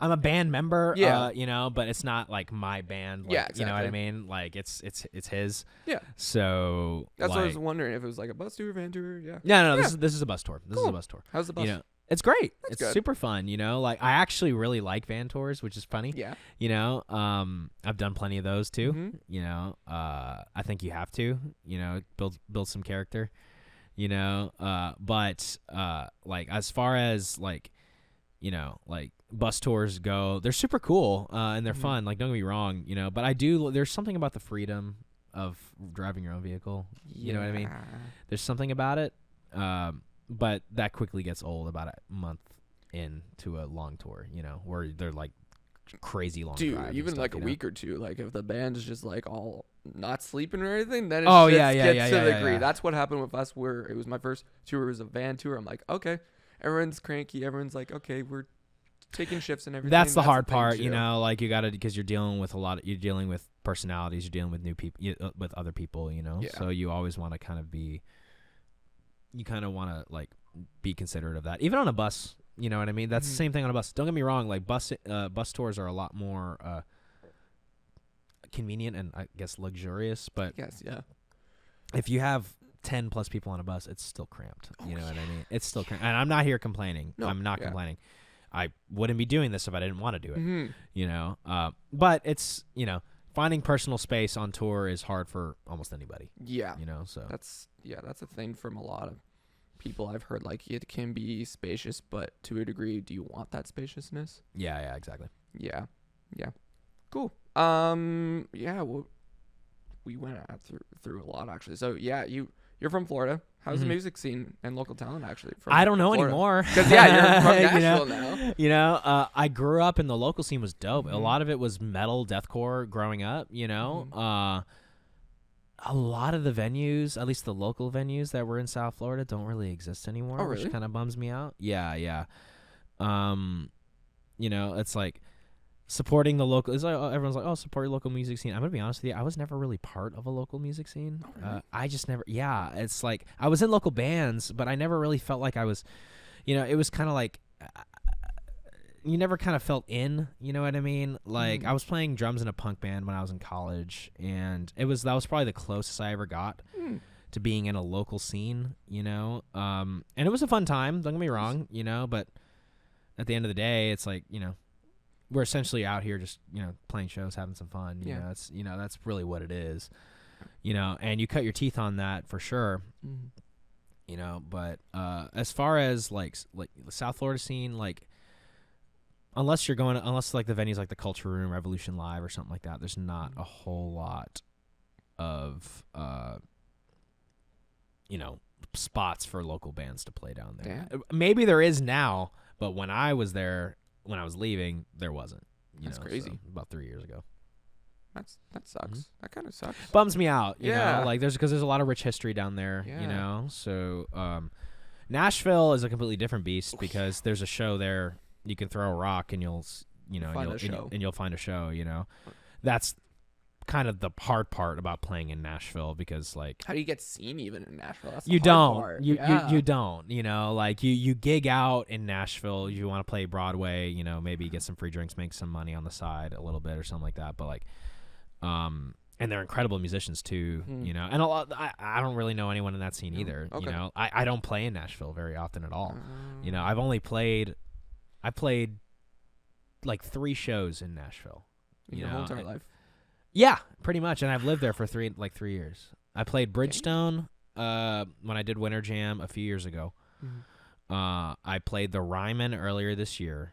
Speaker 2: a band member.
Speaker 1: Yeah.
Speaker 2: You know, but it's not like my band. Like,
Speaker 1: yeah. Exactly.
Speaker 2: You know what I mean? Like it's his.
Speaker 1: Yeah.
Speaker 2: So
Speaker 1: that's what I was wondering if it was like a bus tour, van tour. Yeah.
Speaker 2: No. This is a bus tour. This is a bus tour.
Speaker 1: How's the bus?
Speaker 2: You know, it's great.
Speaker 1: That's
Speaker 2: it's
Speaker 1: good.
Speaker 2: super fun, you know. Like I actually really like van tours, which is funny.
Speaker 1: Yeah.
Speaker 2: You know, I've done plenty of those too. You know, I think you have to, you know, build some character, you know. But like as far as like, you know, like bus tours go, they're super cool and they're fun. Like don't get me wrong, you know. But there's something about the freedom of driving your own vehicle. You know what I mean? There's something about it. But that quickly gets old about a month into a long tour, you know, where they're like crazy long drives.
Speaker 1: Dude, even
Speaker 2: stuff,
Speaker 1: like a week or two, like if the band is just like all not sleeping or anything, then it gets to the degree.
Speaker 2: Yeah.
Speaker 1: That's what happened with us where it was my first tour. It was a van tour. I'm like, okay, everyone's cranky. Everyone's like, okay, we're taking shifts and everything.
Speaker 2: That's the hard part, you know, like you got to, because you're dealing with you're dealing with personalities, you're dealing with new people, with other people, you know, so you always want to kind of you kind of want to like be considerate of that, even on a bus. You know what I mean? That's the same thing on a bus. Don't get me wrong. Like bus tours are a lot more convenient and I guess luxurious. But
Speaker 1: yes, yeah.
Speaker 2: If you have 10 plus people on a bus, it's still cramped. You know what I mean? It's still cramped. And I'm not here complaining. No, I'm not complaining. I wouldn't be doing this if I didn't want to do it. You know, but it's, you know, finding personal space on tour is hard for almost anybody. Yeah. You know, so that's
Speaker 1: a thing from a lot of people I've heard. Like it can be spacious, but to a degree, do you want that spaciousness?
Speaker 2: Yeah, exactly.
Speaker 1: Yeah. Cool. Well, we went through a lot actually. So yeah, you're from Florida. How's the music scene and local talent actually?
Speaker 2: I don't know anymore.
Speaker 1: Because you're from Nashville now.
Speaker 2: You know, I grew up and the local scene was dope. A lot of it was metal, deathcore growing up. You know, a lot of the venues, at least the local venues that were in South Florida, don't really exist anymore.
Speaker 1: Oh, really?
Speaker 2: Which kind of bums me out. Yeah. You know, it's like supporting the local. It's like everyone's like, "Oh, support your local music scene." I'm gonna be honest with you. I was never really part of a local music scene.
Speaker 1: Oh, really?
Speaker 2: I just never. Yeah, it's like I was in local bands, but I never really felt like I was. You know, it was kind of like you never kind of felt in. You know what I mean? Like I was playing drums in a punk band when I was in college, and that was probably the closest I ever got to being in a local scene. You know, and it was a fun time. Don't get me wrong. You know, but at the end of the day, it's like, you know, we're essentially out here just, you know, playing shows, having some fun. You know, it's, you know, that's really what it is, you know, and you cut your teeth on that for sure, you know, but as far as like the South Florida scene, like, unless like the venues like the Culture Room, Revolution Live or something like that, there's not a whole lot of, you know, spots for local bands to play down there. Yeah. Maybe there is now, but when I was there, when I was leaving, there wasn't.
Speaker 1: That's crazy.
Speaker 2: So about 3 years ago.
Speaker 1: That sucks. That kind of sucks.
Speaker 2: Bums me out. You know? Like because there's a lot of rich history down there.
Speaker 1: Yeah.
Speaker 2: You know, so Nashville is a completely different beast because there's a show there. You can throw a rock and you'll find a show. You know, that's kind of the hard part about playing in Nashville because like
Speaker 1: how do you get seen even in Nashville? That's
Speaker 2: you don't. You don't. You know, like you gig out in Nashville. You want to play Broadway. You know, maybe get some free drinks, make some money on the side a little bit or something like that. But like, and they're incredible musicians too. You know, and a lot. I don't really know anyone in that scene either. Okay. You know, I don't play in Nashville very often at all. You know, I played like 3 shows in Nashville.
Speaker 1: Your whole entire life.
Speaker 2: Yeah, pretty much. And I've lived there for 3 years. I played Bridgestone when I did Winter Jam a few years ago. Mm-hmm. I played the Ryman earlier this year.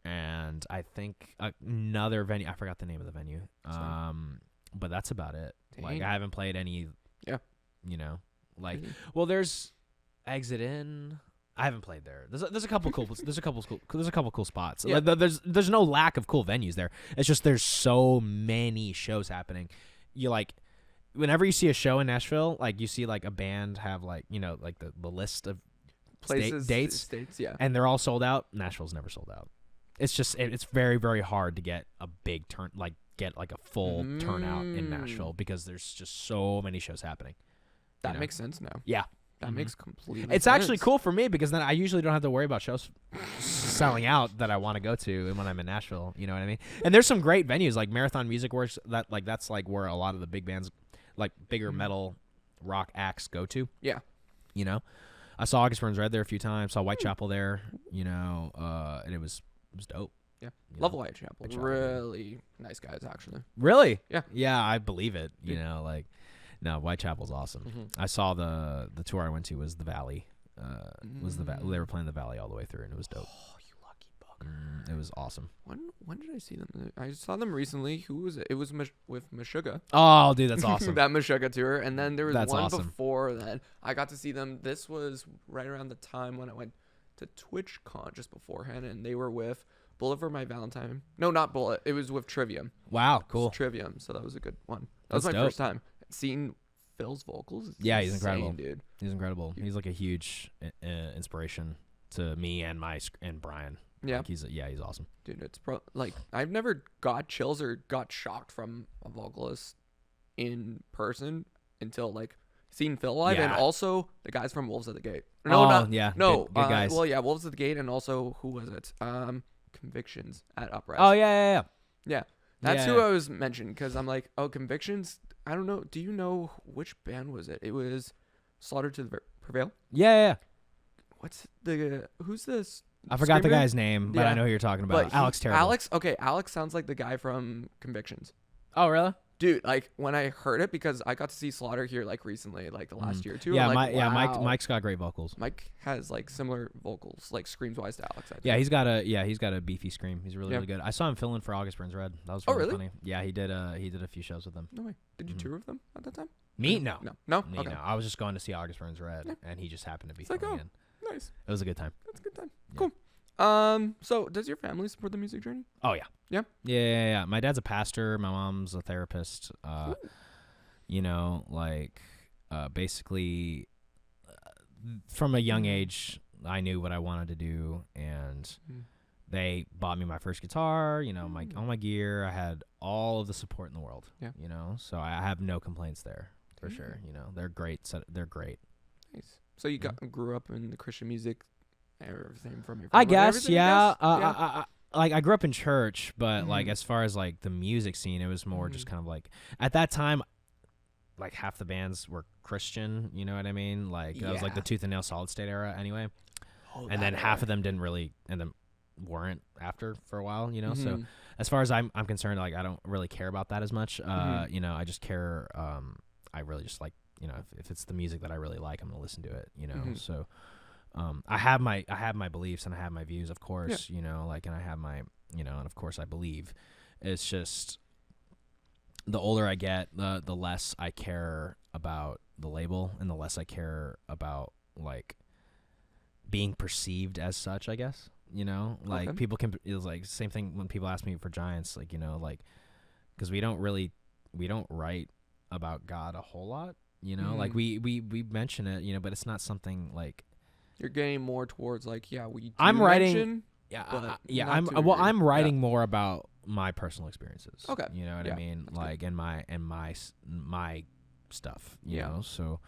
Speaker 2: And I think another venue. I forgot the name of the venue. But that's about it. Dang. Like, I haven't played any. Yeah. You know, like, well, there's Exit In. I haven't played there. There's a couple cool. There's a couple cool spots. Yeah. Like, there's no lack of cool venues there. It's just there's so many shows happening. You like, whenever you see a show in Nashville, like you see like a band have like, you know, like the list of places, dates, yeah, and they're all sold out. Nashville's never sold out. It's just it's very, very hard to get a big get like a full turnout in Nashville because there's just so many shows happening.
Speaker 1: That makes sense now.
Speaker 2: Yeah.
Speaker 1: That makes complete sense.
Speaker 2: It's actually cool for me because then I usually don't have to worry about shows selling out that I want to go to when I'm in Nashville. You know what I mean? And there's some great venues like Marathon Music Works that's like where a lot of the big bands, like bigger metal rock acts go to.
Speaker 1: Yeah.
Speaker 2: You know? I saw August Burns Red there a few times, saw Whitechapel there, you know, and it was dope.
Speaker 1: Yeah. Love Whitechapel. Really nice guys, actually.
Speaker 2: Really?
Speaker 1: Yeah.
Speaker 2: Yeah, I believe it. You know, like, no, Whitechapel's awesome. Mm-hmm. I saw the tour I went to was the Valley. They were playing the Valley all the way through, and it was dope.
Speaker 1: Oh, you lucky bugger.
Speaker 2: It was awesome.
Speaker 1: When did I see them? I saw them recently. Who was it? It was with Meshuggah.
Speaker 2: Oh, dude, that's awesome.
Speaker 1: That Meshuggah tour. And then there was one before that. I got to see them. This was right around the time when I went to TwitchCon just beforehand, and they were with Bullet for My Valentine. No, not Bullet. It was with Trivium.
Speaker 2: Wow, cool.
Speaker 1: Trivium, so that was a good one. That was my first time. Seeing Phil's vocals.
Speaker 2: Yeah, he's incredible,
Speaker 1: dude.
Speaker 2: He's incredible. He's like a huge inspiration to me and Brian.
Speaker 1: Yeah,
Speaker 2: like he's awesome,
Speaker 1: dude. It's like I've never got chills or got shocked from a vocalist in person until like seeing Phil live, and also the guys from Wolves at the Gate.
Speaker 2: Good guys.
Speaker 1: Well, yeah, Wolves at the Gate, and also who was it? Convictions at Uprise.
Speaker 2: Oh yeah.
Speaker 1: That's who I was mentioning because I'm like, oh, Convictions. I don't know. Do you know which band was it? It was Slaughter to Prevail.
Speaker 2: Yeah.
Speaker 1: Who's this?
Speaker 2: I forgot the guy's name, but I know who you're talking about. Alex Terrible.
Speaker 1: Alex sounds like the guy from Convictions.
Speaker 2: Oh, really?
Speaker 1: Dude, like when I heard it, because I got to see Slaughter here like recently, like the last year or two.
Speaker 2: Yeah,
Speaker 1: wow.
Speaker 2: Mike's got great vocals.
Speaker 1: Mike has like similar vocals, like screams wise to Alex.
Speaker 2: Yeah, he's got a beefy scream. He's really good. I saw him fill in for August Burns Red. That was really funny. Yeah, he did a few shows with them.
Speaker 1: No way. Did you tour with them at that time?
Speaker 2: Me? No.
Speaker 1: No.
Speaker 2: Me,
Speaker 1: okay.
Speaker 2: No. I was just going to see August Burns Red, and he just happened to be filling in.
Speaker 1: Nice.
Speaker 2: It was a good time.
Speaker 1: That's a good time. Yeah. Cool. So does your family support the music journey?
Speaker 2: Oh yeah.
Speaker 1: Yeah.
Speaker 2: Yeah. My dad's a pastor. My mom's a therapist. You know, like, basically, from a young age, I knew what I wanted to do, and they bought me my first guitar. You know, all my gear. I had all of the support in the world. Yeah. You know, so I have no complaints there for sure. You know, they're great. They're great.
Speaker 1: Nice. So you grew up in the Christian music. Everything from your
Speaker 2: I guess, yeah. I grew up in church, but like as far as like the music scene, it was more just kind of like at that time, like half the bands were Christian. You know what I mean? Like that was like the Tooth and Nail Solid State era, anyway. And then half of them didn't really, and then weren't after for a while. You know, so as far as I'm concerned, like I don't really care about that as much. You know, I just care. I really just like, you know, if it's the music that I really like, I'm gonna listen to it. You know, so. I have my beliefs and I have my views, of course, you know, like, and I have my, you know, and of course I believe. It's just the older I get, the less I care about the label and the less I care about like being perceived as such, I guess, you know, like people can, it was like same thing when people ask me for Giants, like, you know, like, cause we don't write about God a whole lot, you know, like we mention it, you know, but it's not something like,
Speaker 1: you're getting more towards like,
Speaker 2: I'm writing.
Speaker 1: I'm
Speaker 2: I'm writing more about my personal experiences.
Speaker 1: Okay.
Speaker 2: You know what I mean? Like, good. and my stuff, you know? So,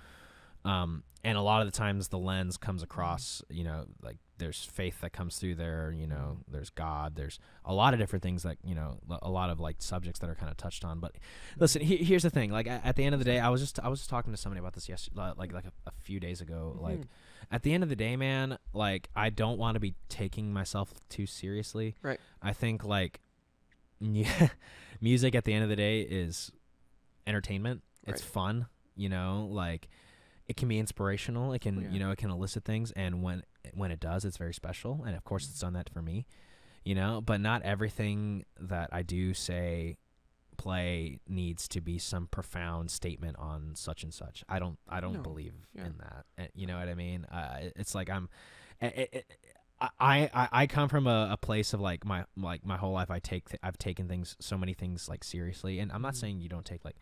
Speaker 2: and a lot of the times the lens comes across, you know, like there's faith that comes through there, you know, there's God, there's a lot of different things that, you know, a lot of like subjects that are kind of touched on. But listen, here's the thing, like at the end of the day, I was just talking to somebody about this yesterday, like a few days ago, like at the end of the day, man, like I don't want to be taking myself too seriously.
Speaker 1: Right.
Speaker 2: I think like music at the end of the day is entertainment. It's
Speaker 1: Right.
Speaker 2: fun, like it can be inspirational. It can,
Speaker 1: Yeah.
Speaker 2: it can elicit things. And when it does, it's very special. And of course it's done that for me, but not everything that I do say, play needs to be some profound statement on such and such. I don't
Speaker 1: No.
Speaker 2: believe
Speaker 1: Yeah.
Speaker 2: in that. You know what I mean? It's like I come from a place of like my whole life. I've taken so many things like seriously, and I'm not saying you don't take like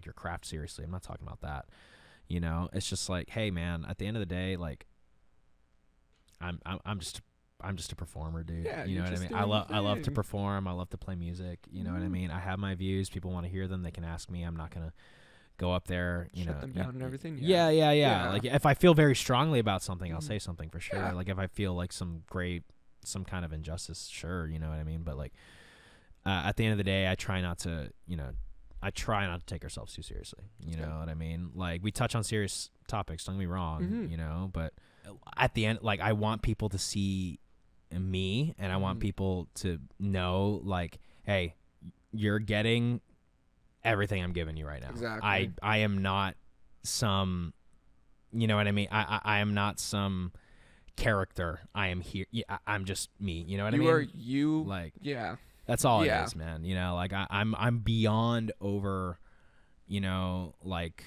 Speaker 2: your craft seriously. I'm not talking about that. It's just like, hey man, at the end of the day, like I'm just a performer, dude.
Speaker 1: Yeah,
Speaker 2: you know
Speaker 1: you're
Speaker 2: what I
Speaker 1: just
Speaker 2: mean?
Speaker 1: doing your
Speaker 2: I love to
Speaker 1: thing.
Speaker 2: perform. I love to play music. You know what I mean? I have my views. People want to hear them. They can ask me. I'm not gonna go up there,
Speaker 1: Shut them down and everything.
Speaker 2: Yeah.
Speaker 1: Yeah.
Speaker 2: Like if I feel very strongly about something, I'll
Speaker 1: Mhm.
Speaker 2: say something for sure.
Speaker 1: Yeah.
Speaker 2: Like if I feel like some kind of injustice, sure, you know what I mean? But like at the end of the day, I try not to take ourselves too seriously. You know what I mean? Like we touch on serious topics, don't get me wrong, but at the end, like I want people to see me, and I want people to know, like, hey, you're getting everything I'm giving you right now.
Speaker 1: Exactly.
Speaker 2: I am not some, you know what I mean? I am not some character. I am here. Yeah, I'm just me. You know what I mean?
Speaker 1: You are you.
Speaker 2: Like,
Speaker 1: yeah.
Speaker 2: that's all it
Speaker 1: Yeah.
Speaker 2: is, man. Like I'm beyond over, like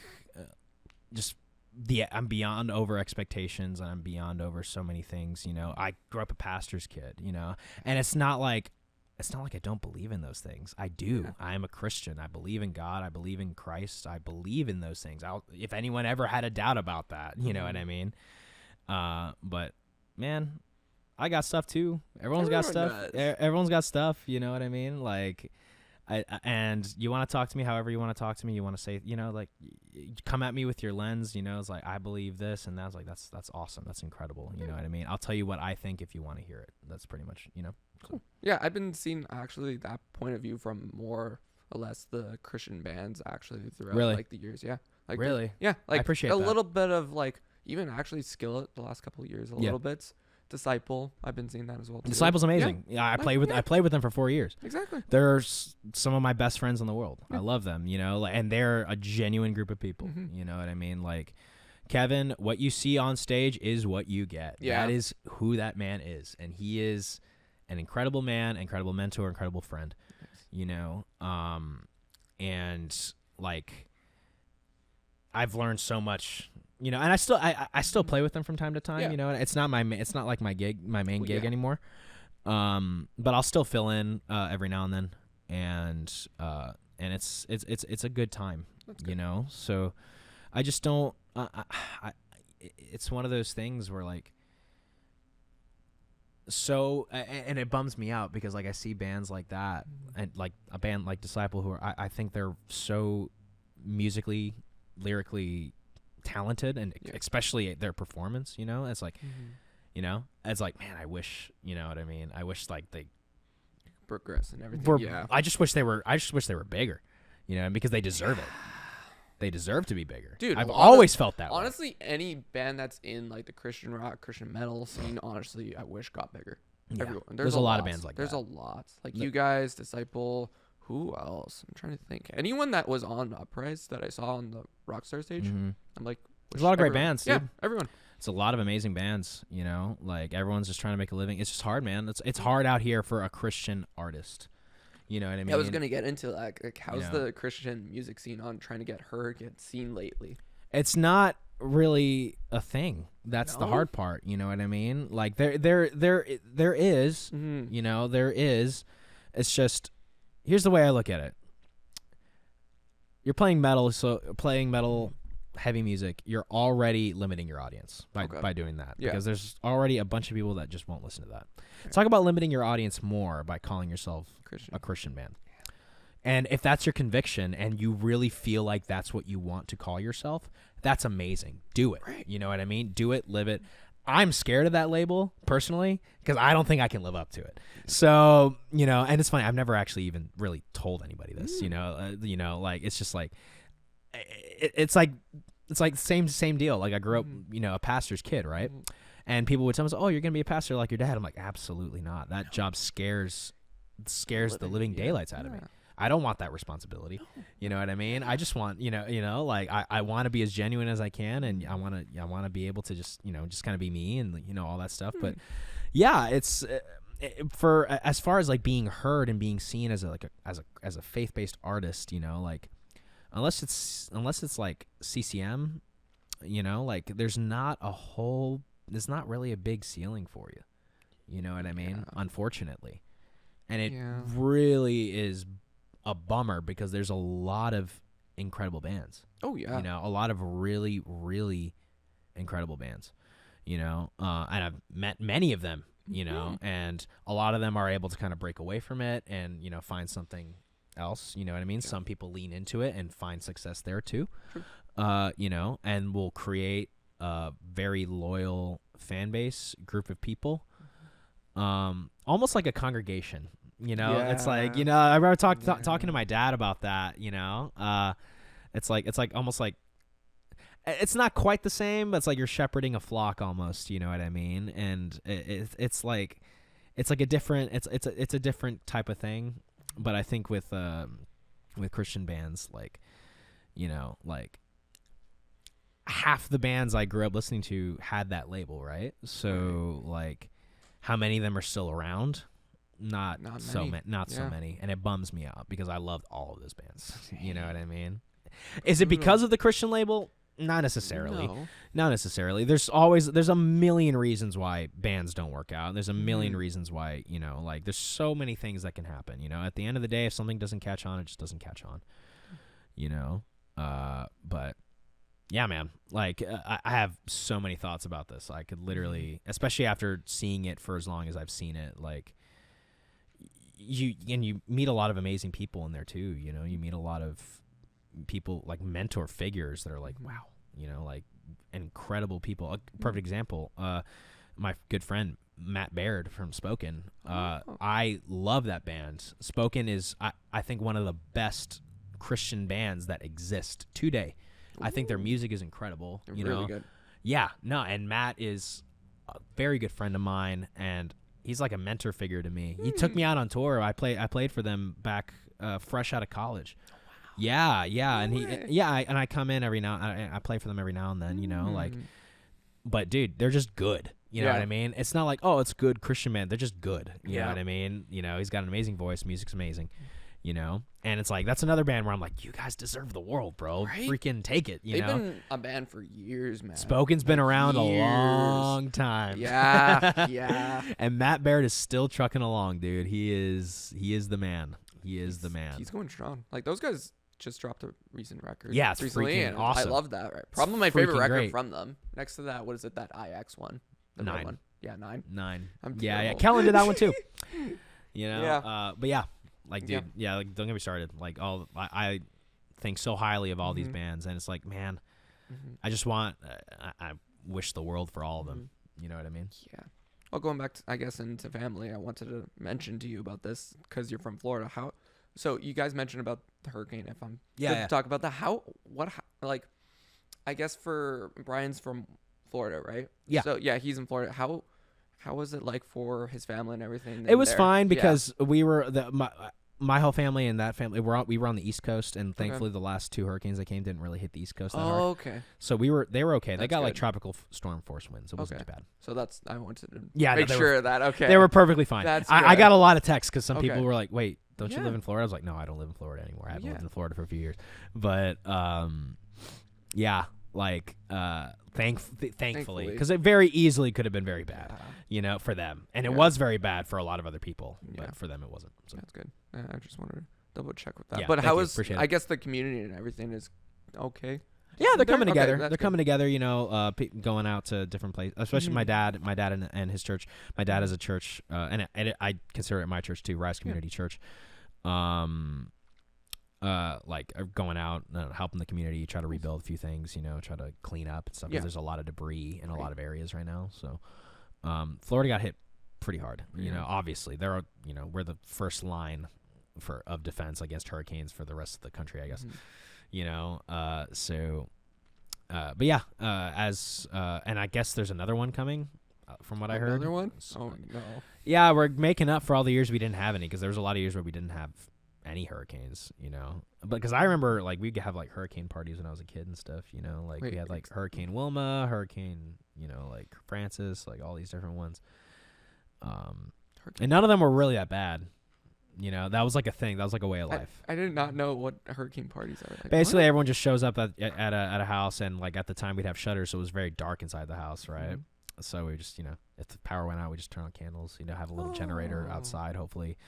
Speaker 2: I'm beyond over expectations, and I'm beyond over so many things. I grew up a pastor's kid, and it's not like I don't believe in those things. I do.
Speaker 1: Yeah.
Speaker 2: I am a Christian. I believe in God. I believe in Christ. I believe in those things. If anyone ever had a doubt about that, you know what I mean? But man, I got stuff too. Everyone's got stuff.
Speaker 1: does.
Speaker 2: Everyone's got stuff. You know what I mean? Like, and you want to talk to me however you want to talk to me. You want to say, like, come at me with your lens. It's like, I believe this, and that's like that's awesome. That's incredible. You know what I mean? I'll tell you what I think if you want to hear it. That's pretty much,
Speaker 1: Cool. Yeah, I've been seeing actually that point of view from more or less the Christian bands actually throughout
Speaker 2: Really?
Speaker 1: like the years. Yeah. Like
Speaker 2: Really?
Speaker 1: Yeah. Like
Speaker 2: appreciate
Speaker 1: a
Speaker 2: that.
Speaker 1: little bit of like even actually Skillet the last couple of years, a little bit. Disciple, I've been seeing that as well too.
Speaker 2: Disciple's amazing. Yeah, I played with them for 4 years.
Speaker 1: Exactly.
Speaker 2: They're some of my best friends in the world. I love them, and they're a genuine group of people. You know what I mean? Like, Kevin, what you see on stage is what you get.
Speaker 1: Yeah.
Speaker 2: That is who that man is, and he is an incredible man, incredible mentor, incredible friend. And like, I've learned so much. And I still play with them from time to time.
Speaker 1: Yeah.
Speaker 2: It's not my my main gig anymore. But I'll still fill in every now and then, and it's a good time.
Speaker 1: That's good.
Speaker 2: So I just don't. It's one of those things where like. So and it bums me out because like I see bands like that and like a band like Disciple who are I think they're so musically, lyrically talented, and especially their performance, it's like it's like, man, I wish, you know what I mean, I wish like they
Speaker 1: Progress and everything.
Speaker 2: I just wish they were bigger, because they deserve it. They deserve to be bigger.
Speaker 1: Dude,
Speaker 2: I've always felt that way.
Speaker 1: Honestly, any band that's in like the Christian rock, Christian metal scene, honestly, I wish got bigger.
Speaker 2: Yeah.
Speaker 1: Everyone.
Speaker 2: There's a lot of bands like
Speaker 1: There's
Speaker 2: that.
Speaker 1: a lot. Like you guys, Disciple, who else? I'm trying to think. Anyone that was on Uprise that I saw on the Rockstar stage, I'm like,
Speaker 2: there's a lot of great bands, dude.
Speaker 1: Yeah, everyone.
Speaker 2: It's a lot of amazing bands, like everyone's just trying to make a living. It's just hard, man. It's hard out here for a Christian artist. You know what I mean?
Speaker 1: I was gonna get into that. Like, how's the Christian music scene on trying to get seen lately?
Speaker 2: It's not really a thing. That's the hard part. You know what I mean? Like there is, there is. It's just, here's the way I look at it. You're playing metal, heavy music. You're already limiting your audience by doing that, because there's already a bunch of people that just won't listen to that. Okay. Talk about limiting your audience more by calling yourself a Christian band. Yeah. And if that's your conviction and you really feel like that's what you want to call yourself, that's amazing. Do it. Right. You know what I mean? Do it, live it. I'm scared of that label personally because I don't think I can live up to it. So, and it's funny. I've never actually even really told anybody this, like, it's just like, it's like same deal. Like I grew up, a pastor's kid, right? And people would tell me, "Oh, you're gonna be a pastor like your dad." I'm like, absolutely not. That job scares scares the living daylights out of me. I don't want that responsibility. You know what I mean? I just want, like I want to be as genuine as I can, and I want to be able to just, just kind of be me and, all that stuff. But yeah, it's for as far as like being heard and being seen as a faith-based artist, like unless it's like CCM, like there's not really a big ceiling for you. You know what I mean? Unfortunately. And it really is a bummer because there's a lot of incredible bands.
Speaker 1: Oh yeah.
Speaker 2: A lot of really, really incredible bands. And I've met many of them, and a lot of them are able to kind of break away from it and, find something else. You know what I mean? Yeah. Some people lean into it and find success there too. True. And will create a very loyal fan base group of people. Almost like a congregation. It's like, I remember talking to my dad about that, it's like almost like, it's not quite the same, but it's like you're shepherding a flock almost, you know what I mean? And it's like a different, it's a different type of thing. But I think with Christian bands, like, like half the bands I grew up listening to had that label, right? So like, how many of them are still around? Not so many, and it bums me out because I loved all of those bands. You know what I mean? Is it because of the Christian label? Not necessarily. No. Not necessarily. There's a million reasons why bands don't work out. There's a million reasons why, like there's so many things that can happen. At the end of the day, if something doesn't catch on, it just doesn't catch on. But yeah, man. Like I have so many thoughts about this. I could literally, especially after seeing it for as long as I've seen it, like. You meet a lot of amazing people in there too. You meet a lot of people like mentor figures that are like, wow, like incredible people. A perfect example, my good friend Matt Baird from Spoken. I love that band. Spoken is, I think, one of the best Christian bands that exist today. Ooh. I think their music is incredible.
Speaker 1: They're really good.
Speaker 2: Yeah, no, and Matt is a very good friend of mine, and he's like a mentor figure to me. He took me out on tour. I played for them back fresh out of college. Oh, wow. Yeah, no and I come in every now. I play for them every now and then. Like, but dude, they're just good. You know what I mean? It's not like, oh, it's good Christian band. They're just good. You know what I mean? He's got an amazing voice. Music's amazing. And it's like, that's another band where I'm like, you guys deserve the world, bro. Right? Freaking take it. They've
Speaker 1: been a band for years, man.
Speaker 2: Spoken's been around a long time.
Speaker 1: Yeah.
Speaker 2: And Matt Baird is still trucking along, dude. He is the man. He's the man.
Speaker 1: He's going strong. Like, those guys just dropped a recent record.
Speaker 2: Yeah, it's
Speaker 1: recently,
Speaker 2: freaking awesome.
Speaker 1: I love that. Right? Probably my favorite record from them. Next to that, what is it? That IX one. The
Speaker 2: 9.
Speaker 1: One. Yeah, 9.
Speaker 2: 9.
Speaker 1: Yeah.
Speaker 2: Kellen did that one too.
Speaker 1: Yeah.
Speaker 2: But yeah. Like, dude, like, don't get me started. Like, I think so highly of all these bands, and it's like, man, I just want, I wish the world for all of them. You know what I mean?
Speaker 1: Yeah. Well, going back, I guess, into family, I wanted to mention to you about this because you're from Florida. So you guys mentioned about the hurricane. If I'm to talk about that, like, I guess for Brian's from Florida, right?
Speaker 2: Yeah.
Speaker 1: So yeah, he's in Florida. How was it like for his family and everything?
Speaker 2: It was fine because we were my whole family and that family we were on the East Coast, and thankfully the last 2 hurricanes that came didn't really hit the East Coast that hard.
Speaker 1: Oh, okay.
Speaker 2: So they were okay. They got like tropical storm force winds. It wasn't too bad.
Speaker 1: So I wanted to make sure that okay.
Speaker 2: They were perfectly fine. I got a lot of texts because some people were like, "Wait, don't you live in Florida?" I was like, "No, I don't live in Florida anymore. I haven't lived in Florida for a few years." But like thankfully, because it very easily could have been very bad, for them, and it was very bad for a lot of other people, but for them it wasn't. So
Speaker 1: that's good. I just wanted to double check with that. But how is I guess the community and everything is okay?
Speaker 2: Yeah, they're coming together. They're coming together. Going out to different places, especially my dad and his church. My dad has a church, and I consider it my church too, Rise Community Church. Like going out, helping the community, try to rebuild a few things, try to clean up and stuff. Because there's a lot of debris in a lot of areas right now. So, Florida got hit pretty hard. Obviously there are, we're the first line of defense against hurricanes for the rest of the country, I guess. But yeah, and I guess there's another one coming. from what I heard.
Speaker 1: Another one?
Speaker 2: So,
Speaker 1: Oh no.
Speaker 2: yeah, we're making up for all the years we didn't have any, because there was a lot of years where we didn't have any hurricanes, But because I remember, like, we'd have, like, hurricane parties when I was a kid and stuff, Like, we had, like, Hurricane Wilma, Hurricane, like, Francis, like, all these different ones. And none of them were really that bad. That was, like, a thing. That was, like, a way of life.
Speaker 1: I did not know what hurricane parties are. Like,
Speaker 2: basically,
Speaker 1: what?
Speaker 2: everyone just shows up at a house, and, like, at the time, we'd have shutters, so it was very dark inside the house, right? Mm-hmm. So we just, if the power went out, we just turn on candles, have a little generator outside, hopefully,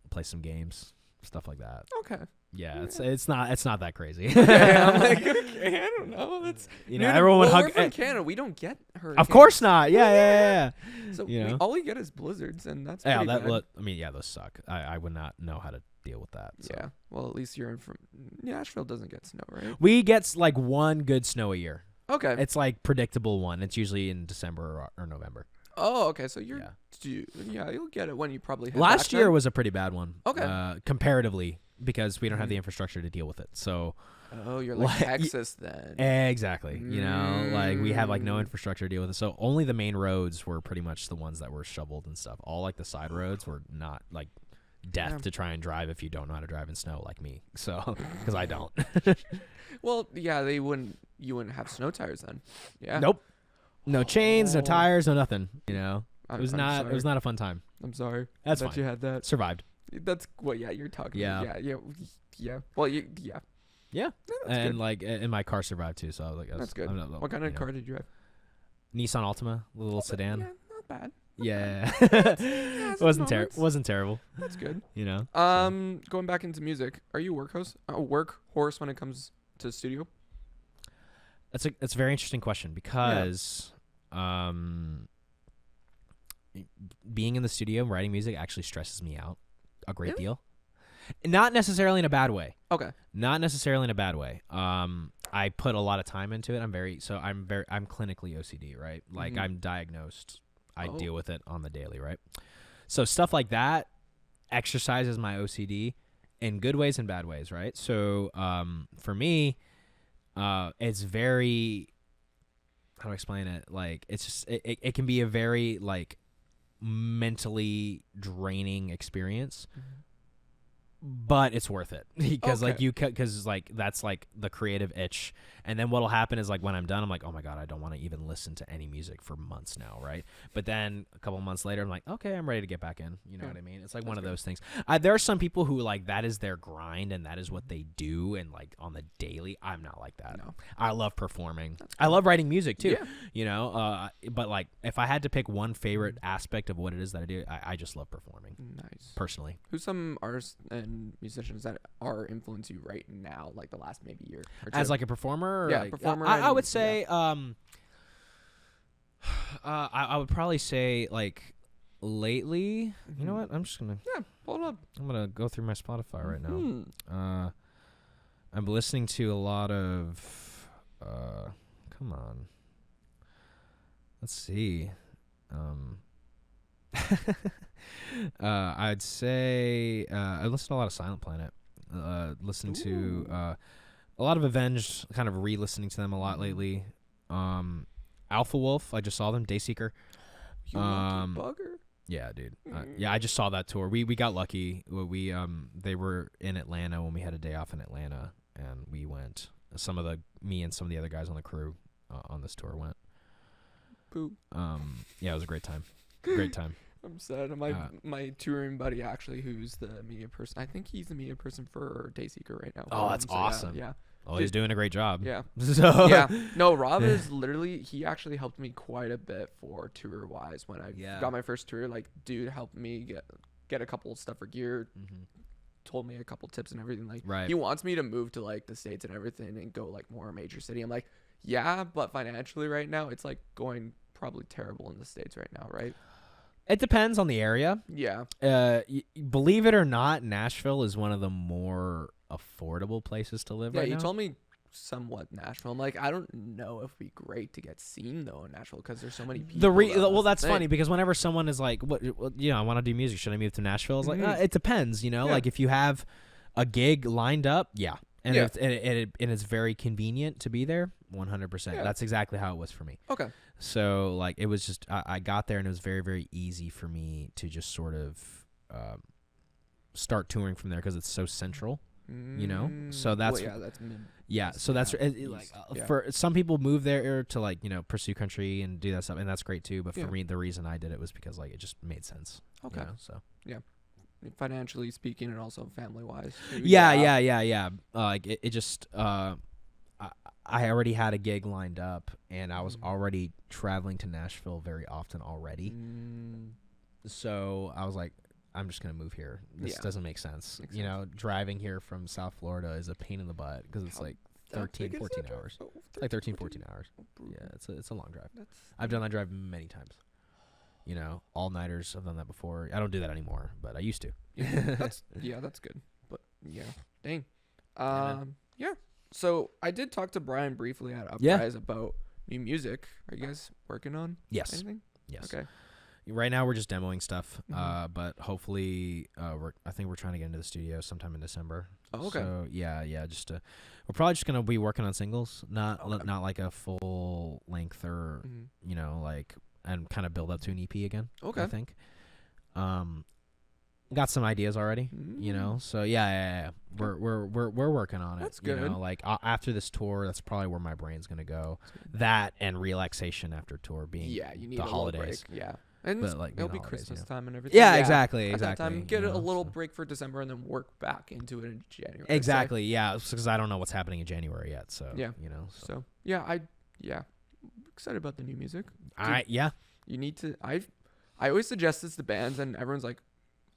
Speaker 2: play some games, stuff like that.
Speaker 1: Okay.
Speaker 2: Yeah, it's not that crazy.
Speaker 1: Okay, I'm like, okay, I don't know. That's
Speaker 2: everyone would hug.
Speaker 1: We're from Canada. We don't get hurricanes.
Speaker 2: Of course not. Yeah.
Speaker 1: So all we get is blizzards, and that's
Speaker 2: bad. Those suck. I would not know how to deal with that. So.
Speaker 1: Yeah. Well, at least you're from Nashville. Doesn't get snow, right?
Speaker 2: We get like one good snow a year.
Speaker 1: Okay.
Speaker 2: It's like predictable one. It's usually in December or November.
Speaker 1: Oh, okay. So you'll get it when you probably hit
Speaker 2: last year was a pretty bad one.
Speaker 1: Okay.
Speaker 2: Comparatively, because we don't have the infrastructure to deal with it. So.
Speaker 1: Oh, you're like Texas then.
Speaker 2: Exactly. Like we have like no infrastructure to deal with it. So only the main roads were pretty much the ones that were shoveled and stuff. All like the side roads were not like death to try and drive if you don't know how to drive in snow like me. So because I don't.
Speaker 1: Well, yeah, you wouldn't have snow tires then. Yeah.
Speaker 2: Nope. No chains, no tires, no nothing. It was
Speaker 1: sorry.
Speaker 2: It was not a fun time.
Speaker 1: I'm sorry.
Speaker 2: That's
Speaker 1: that
Speaker 2: fine.
Speaker 1: you had that.
Speaker 2: Survived.
Speaker 1: That's what. Yeah, you're talking.
Speaker 2: Yeah.
Speaker 1: Yeah. Well, yeah.
Speaker 2: Yeah.
Speaker 1: And
Speaker 2: good. Like, and my car survived too. So I was like,
Speaker 1: that's good. What kind of car did you have?
Speaker 2: Nissan Altima, the little sedan.
Speaker 1: Yeah, not bad.
Speaker 2: Yeah. Wasn't terrible.
Speaker 1: That's good.
Speaker 2: Going
Speaker 1: back into music. Are you workhorse when it comes to studio?
Speaker 2: That's a very interesting question because being in the studio and writing music actually stresses me out a great deal. Not necessarily in a bad way.
Speaker 1: Okay.
Speaker 2: Not necessarily in a bad way. I put a lot of time into it. I'm clinically OCD, right? Like I'm diagnosed. I deal with it on the daily, right? So stuff like that exercises my OCD in good ways and bad ways, right? So for me, it's very, how do I explain it? Like it's just it can be a very like mentally draining experience. But it's worth it because that's like the creative itch. And then what'll happen is like when I'm done, I'm like, oh my God, I don't want to even listen to any music for months now. Right. But then a couple months later, I'm like, okay, I'm ready to get back in. You know what I mean? It's like one of those things. There are some people who like that is their grind and that is what they do. And like on the daily, I'm not like that. No. I love performing. I love writing music too, but like if I had to pick one favorite aspect of what it is that I do, I just love performing.
Speaker 1: Nice.
Speaker 2: Personally.
Speaker 1: Who's some artists and musicians that are influencing you right now, like the last maybe year or two?
Speaker 2: As like a performer?
Speaker 1: Yeah,
Speaker 2: like,
Speaker 1: performer.
Speaker 2: I would say, I would probably say like lately. You know what? I'm just gonna
Speaker 1: hold up.
Speaker 2: I'm gonna go through my Spotify right now. I'm listening to a lot of. Come on. Let's see. I'd say I listen to a lot of Silent Planet. Listen to a lot of Avenged. Kind of re-listening to them a lot lately. Alpha Wolf. I just saw them. Dayseeker.
Speaker 1: You lucky bugger.
Speaker 2: Yeah, dude. I just saw that tour. We got lucky. They were in Atlanta when we had a day off in Atlanta, and we went. Me and some of the other guys on the crew on this tour went.
Speaker 1: Boo.
Speaker 2: Yeah, it was a great time. Great time.
Speaker 1: I'm sad. My touring buddy actually, who's the media person. I think he's the media person for Dayseeker right now.
Speaker 2: Oh, that's awesome.
Speaker 1: Yeah.
Speaker 2: Oh, he's doing a great job.
Speaker 1: Yeah.
Speaker 2: So
Speaker 1: yeah. No, Rob is literally. He actually helped me quite a bit for tour wise when I got my first tour. Like, dude helped me get a couple of stuff for gear. Told me a couple tips and everything. Like, he wants me to move to like the States and everything and go like more major city. I'm like, yeah, but financially right now it's like going probably terrible in the States right now, right?
Speaker 2: It depends on the area.
Speaker 1: Yeah.
Speaker 2: Believe it or not, Nashville is one of the more affordable places to live right now.
Speaker 1: Yeah, you told me somewhat Nashville. I'm like, I don't know if it'd be great to get seen though in Nashville because there's so many people.
Speaker 2: That's funny because whenever someone is like, "What? I want to do music. Should I move to Nashville?" It's like, it depends. Like if you have a gig lined up, and it's very convenient to be there. 100%. That's exactly how it was for me.
Speaker 1: Okay.
Speaker 2: So like it was just I got there and it was very, very easy for me to just sort of start touring from there because it's so central. You know, so that's so that's like for some people move there to like pursue country and do that stuff, and that's great too. But for me, the reason I did it was because like it just made sense.
Speaker 1: Okay,
Speaker 2: so
Speaker 1: financially speaking, and also family wise.
Speaker 2: Like it just I already had a gig lined up, and I was already traveling to Nashville very often already. So I was like, I'm just going to move here. This doesn't make sense. Driving here from South Florida is a pain in the butt because it's like 13, 14 hours. Like 13, 14 hours. Yeah, it's a long drive. I've done that drive many times. All-nighters, I've done that before. I don't do that anymore, but I used to.
Speaker 1: That's good. But dang. So I did talk to Brian briefly at Uprise about new music. Are you guys working on anything?
Speaker 2: Yes.
Speaker 1: Okay.
Speaker 2: Right now we're just demoing stuff, but hopefully I think we're trying to get into the studio sometime in December.
Speaker 1: Oh, okay.
Speaker 2: So just we're probably just gonna be working on singles, not like a full length or like and kind of build up to an EP again.
Speaker 1: Okay.
Speaker 2: I think. Got some ideas already, So we're working on it.
Speaker 1: That's good.
Speaker 2: Like after this tour, that's probably where my brain's gonna go. That and relaxation after tour being
Speaker 1: you need
Speaker 2: the
Speaker 1: a
Speaker 2: holidays.
Speaker 1: Break. Yeah. And
Speaker 2: but like
Speaker 1: it'll be
Speaker 2: holidays,
Speaker 1: Christmas time and everything.
Speaker 2: Yeah, exactly.
Speaker 1: At that time, get a little break for December and then work back into it in January.
Speaker 2: Exactly. Yeah, because I don't know what's happening in January yet. So
Speaker 1: So excited about the new music. You need to. I always suggest this to bands, and everyone's like,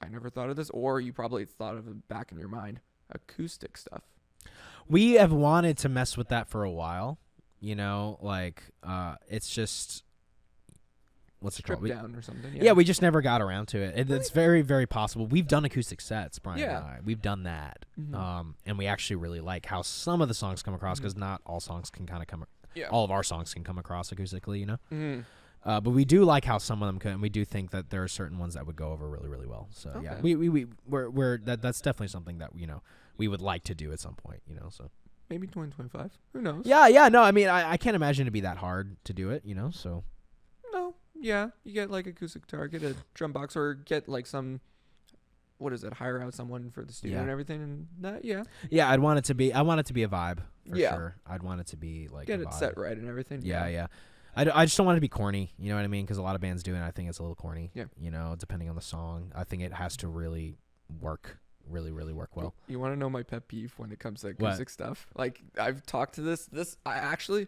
Speaker 1: I never thought of this, or you probably thought of it back in your mind. Acoustic stuff.
Speaker 2: We have wanted to mess with that for a while. It's just. What's it called?
Speaker 1: Stripped down or something.
Speaker 2: Yeah, we just never got around to it. It's very, very possible. We've done acoustic sets, Brian and I. We've done that. And we actually really like how some of the songs come across because not all songs can kind of come. All of our songs can come across acoustically, But we do like how some of them can. And we do think that there are certain ones that would go over really, really well. So we're that's definitely something that we would like to do at some point. So
Speaker 1: maybe 2025. Who knows?
Speaker 2: Yeah. No, I mean I can't imagine it'd be that hard to do it. So.
Speaker 1: No. Yeah, you get like acoustic guitar, get a drum box, or get like some, hire out someone for the studio and everything, and that,
Speaker 2: Yeah, I want it to be a vibe for sure. I'd want it to be like
Speaker 1: get it set right and everything.
Speaker 2: Yeah. I just don't want it to be corny, you know what I mean? Because a lot of bands do, and I think it's a little corny.
Speaker 1: Yeah.
Speaker 2: Depending on the song, I think it has to really work, really, really work well.
Speaker 1: You want to know my pet peeve when it comes to acoustic stuff? Like I've talked to this. I actually.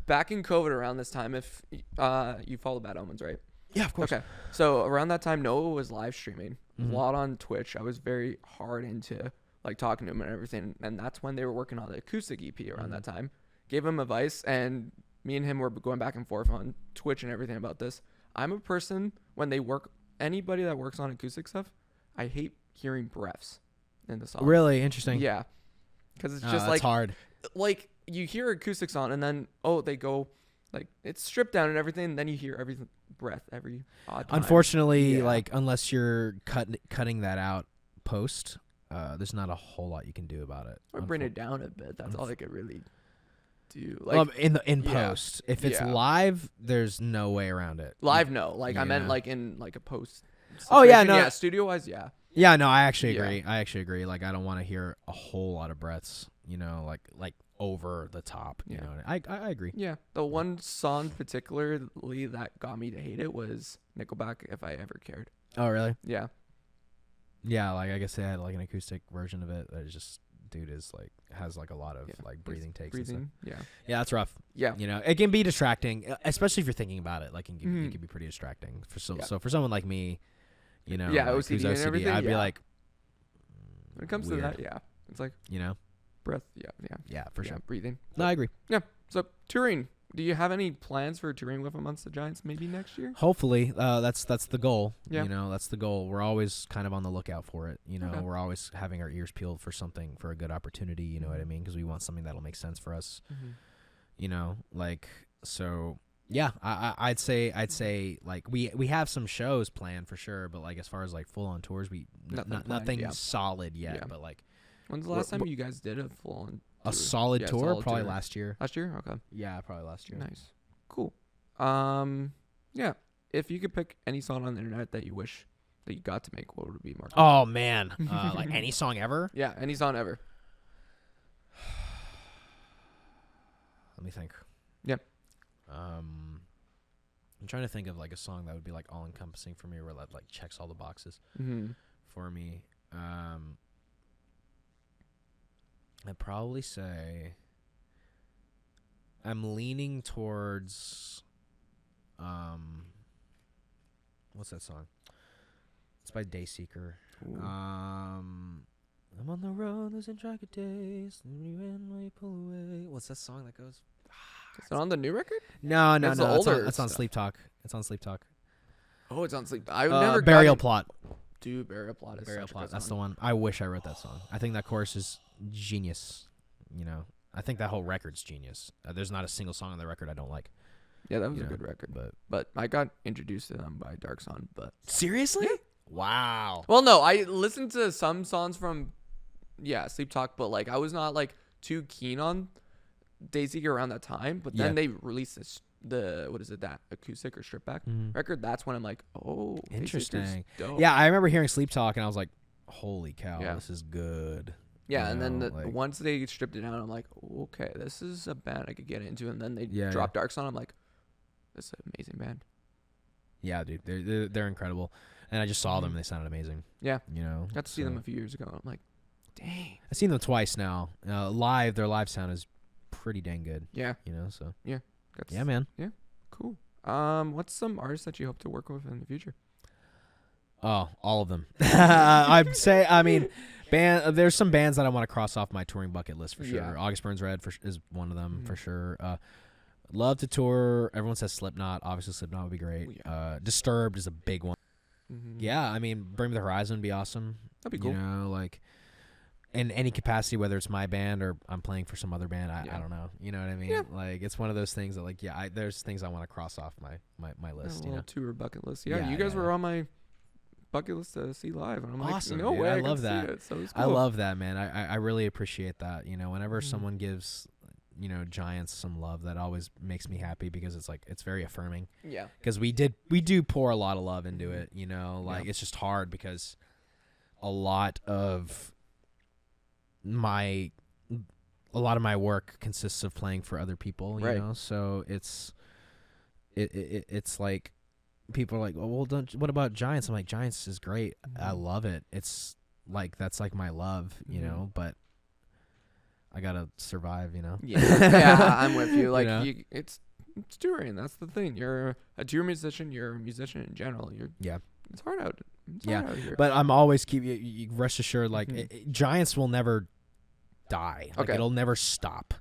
Speaker 1: Back in COVID around this time, if you follow Bad Omens, right?
Speaker 2: Yeah, of course.
Speaker 1: Okay. So around that time, Noah was live streaming a lot on Twitch. I was very hard into like talking to him and everything. And that's when they were working on the acoustic EP around that time. Gave him advice, and me and him were going back and forth on Twitch and everything about this. I'm a person, when they work, anybody that works on acoustic stuff, I hate hearing breaths in the song.
Speaker 2: Really? Interesting.
Speaker 1: Yeah. Because it's just like
Speaker 2: hard.
Speaker 1: Like you hear acoustics on, and then they go like it's stripped down and everything, and then you hear every breath every odd time.
Speaker 2: Unfortunately, like unless you're cutting that out post, there's not a whole lot you can do about it.
Speaker 1: Or bring it down a bit. That's all I could really do. Like
Speaker 2: in post, if it's live, there's no way around it.
Speaker 1: Live, no. Like I meant like in like a post.
Speaker 2: Oh yeah, no.
Speaker 1: Yeah, studio wise, yeah.
Speaker 2: Yeah, no, I actually agree. Like I don't want to hear a whole lot of breaths. Like over the top. You know, I agree.
Speaker 1: Yeah, the one song particularly that got me to hate it was Nickelback, If I Ever Cared.
Speaker 2: Oh, really?
Speaker 1: Yeah.
Speaker 2: Yeah, like I guess they had like an acoustic version of it that is just dude is like has like a lot of like breathing takes.
Speaker 1: Breathing,
Speaker 2: and stuff. Yeah, that's rough.
Speaker 1: Yeah,
Speaker 2: it can be distracting, especially if you're thinking about it. Like it can be pretty distracting so for someone like me,
Speaker 1: OCD and everything.
Speaker 2: I'd be like,
Speaker 1: when it comes to that, it's like breath,
Speaker 2: yeah, for sure.
Speaker 1: Breathing.
Speaker 2: No, I agree.
Speaker 1: Yeah. So touring, do you have any plans for touring with Amongst the Giants maybe next year?
Speaker 2: Hopefully, that's the goal.
Speaker 1: Yeah.
Speaker 2: That's the goal. We're always kind of on the lookout for it. We're always having our ears peeled for something, for a good opportunity. You know what I mean? Because we want something that'll make sense for us. So. Yeah, I'd say like we have some shows planned for sure, but like as far as like full on tours, nothing solid yet.
Speaker 1: Yeah.
Speaker 2: But like.
Speaker 1: When's the last time you guys did a full-on
Speaker 2: solid tour?
Speaker 1: Solid
Speaker 2: probably
Speaker 1: tour.
Speaker 2: last year.
Speaker 1: Last year? Okay.
Speaker 2: Yeah, probably last year.
Speaker 1: Nice. Cool. Yeah. If you could pick any song on the internet that you wish that you got to make, what would it be, Mark?
Speaker 2: Oh man, like any song ever?
Speaker 1: Yeah, any song ever.
Speaker 2: Let me think.
Speaker 1: Yep.
Speaker 2: I'm trying to think of like a song that would be like all encompassing for me, where that like checks all the boxes for me. I'd probably say I'm leaning towards what's that song? It's by Dayseeker. I'm on the road, losing track of days. When we pull away. What's that song that goes?
Speaker 1: Is it on the new record?
Speaker 2: No.
Speaker 1: Older
Speaker 2: It's on Sleep Talk. It's on Sleep Talk.
Speaker 1: Oh, it's on Sleep. I've never
Speaker 2: Burial Plot.
Speaker 1: Dude, Burial Plot is
Speaker 2: Burial
Speaker 1: such a
Speaker 2: Plot.
Speaker 1: good
Speaker 2: That's the
Speaker 1: song.
Speaker 2: one. I wish I wrote that song. I think that chorus is genius. You know, I think that whole record's genius. There's not a single song on the record I don't like.
Speaker 1: Yeah, that was a good record. But I got introduced to them by Dark Sun. But
Speaker 2: seriously? Yeah. Wow.
Speaker 1: Well, no, I listened to some songs from Sleep Talk, but like I was not like too keen on Dayseeker around that time. But then they released that acoustic or stripped back record. That's when I'm like, oh,
Speaker 2: interesting.
Speaker 1: Dope.
Speaker 2: Yeah, I remember hearing Sleep Talk and I was like, holy cow, this is good.
Speaker 1: Yeah, and then once they stripped it down, I'm like, okay, this is a band I could get into. And then they dropped Dark Sun. I'm like, this is an amazing band.
Speaker 2: Yeah, dude, they're incredible. And I just saw them and they sounded amazing.
Speaker 1: Yeah,
Speaker 2: you know,
Speaker 1: got to see them a few years ago. I'm like, dang.
Speaker 2: I've seen them twice now. Live, their live sound is pretty dang good.
Speaker 1: Yeah,
Speaker 2: you know, so
Speaker 1: yeah,
Speaker 2: man.
Speaker 1: Yeah, cool. What's some artists that you hope to work with in the future?
Speaker 2: Oh, all of them. I'd say, I mean, there's some bands that I want to cross off my touring bucket list for sure.
Speaker 1: Yeah.
Speaker 2: August Burns Red is one of them for sure. Love to tour. Everyone says Slipknot. Obviously, Slipknot would be great. Disturbed is a big one. Yeah, I mean, Bring Me the Horizon would be awesome.
Speaker 1: That'd be cool.
Speaker 2: You know, like in any capacity, whether it's my band or I'm playing for some other band. I don't know. You know what I mean?
Speaker 1: Yeah.
Speaker 2: Like it's one of those things that like there's things I want to cross off my list. You know,
Speaker 1: tour bucket list. Yeah, you guys were on my bucket list to see live, and I'm
Speaker 2: awesome,
Speaker 1: like, no
Speaker 2: dude.
Speaker 1: way,
Speaker 2: I love that.
Speaker 1: It, so cool.
Speaker 2: I love that, man. I really appreciate that. You know, whenever someone gives, you know, Giants some love, that always makes me happy because it's like it's very affirming.
Speaker 1: Yeah.
Speaker 2: Because we do pour a lot of love into it. You know, like it's just hard because a lot of my work consists of playing for other people. You know, so it's like. People are like, well, what about Giants? I'm like, Giants is great. I love it. It's like, that's like my love, you know, but I got to survive, you know?
Speaker 1: Yeah, I'm with you. Like,
Speaker 2: you know?
Speaker 1: It's touring. That's the thing. You're a tour musician. You're a musician in general. It's hard out. Out here.
Speaker 2: But I'm always you rest assured, like, Giants will never die. Like, it'll never stop.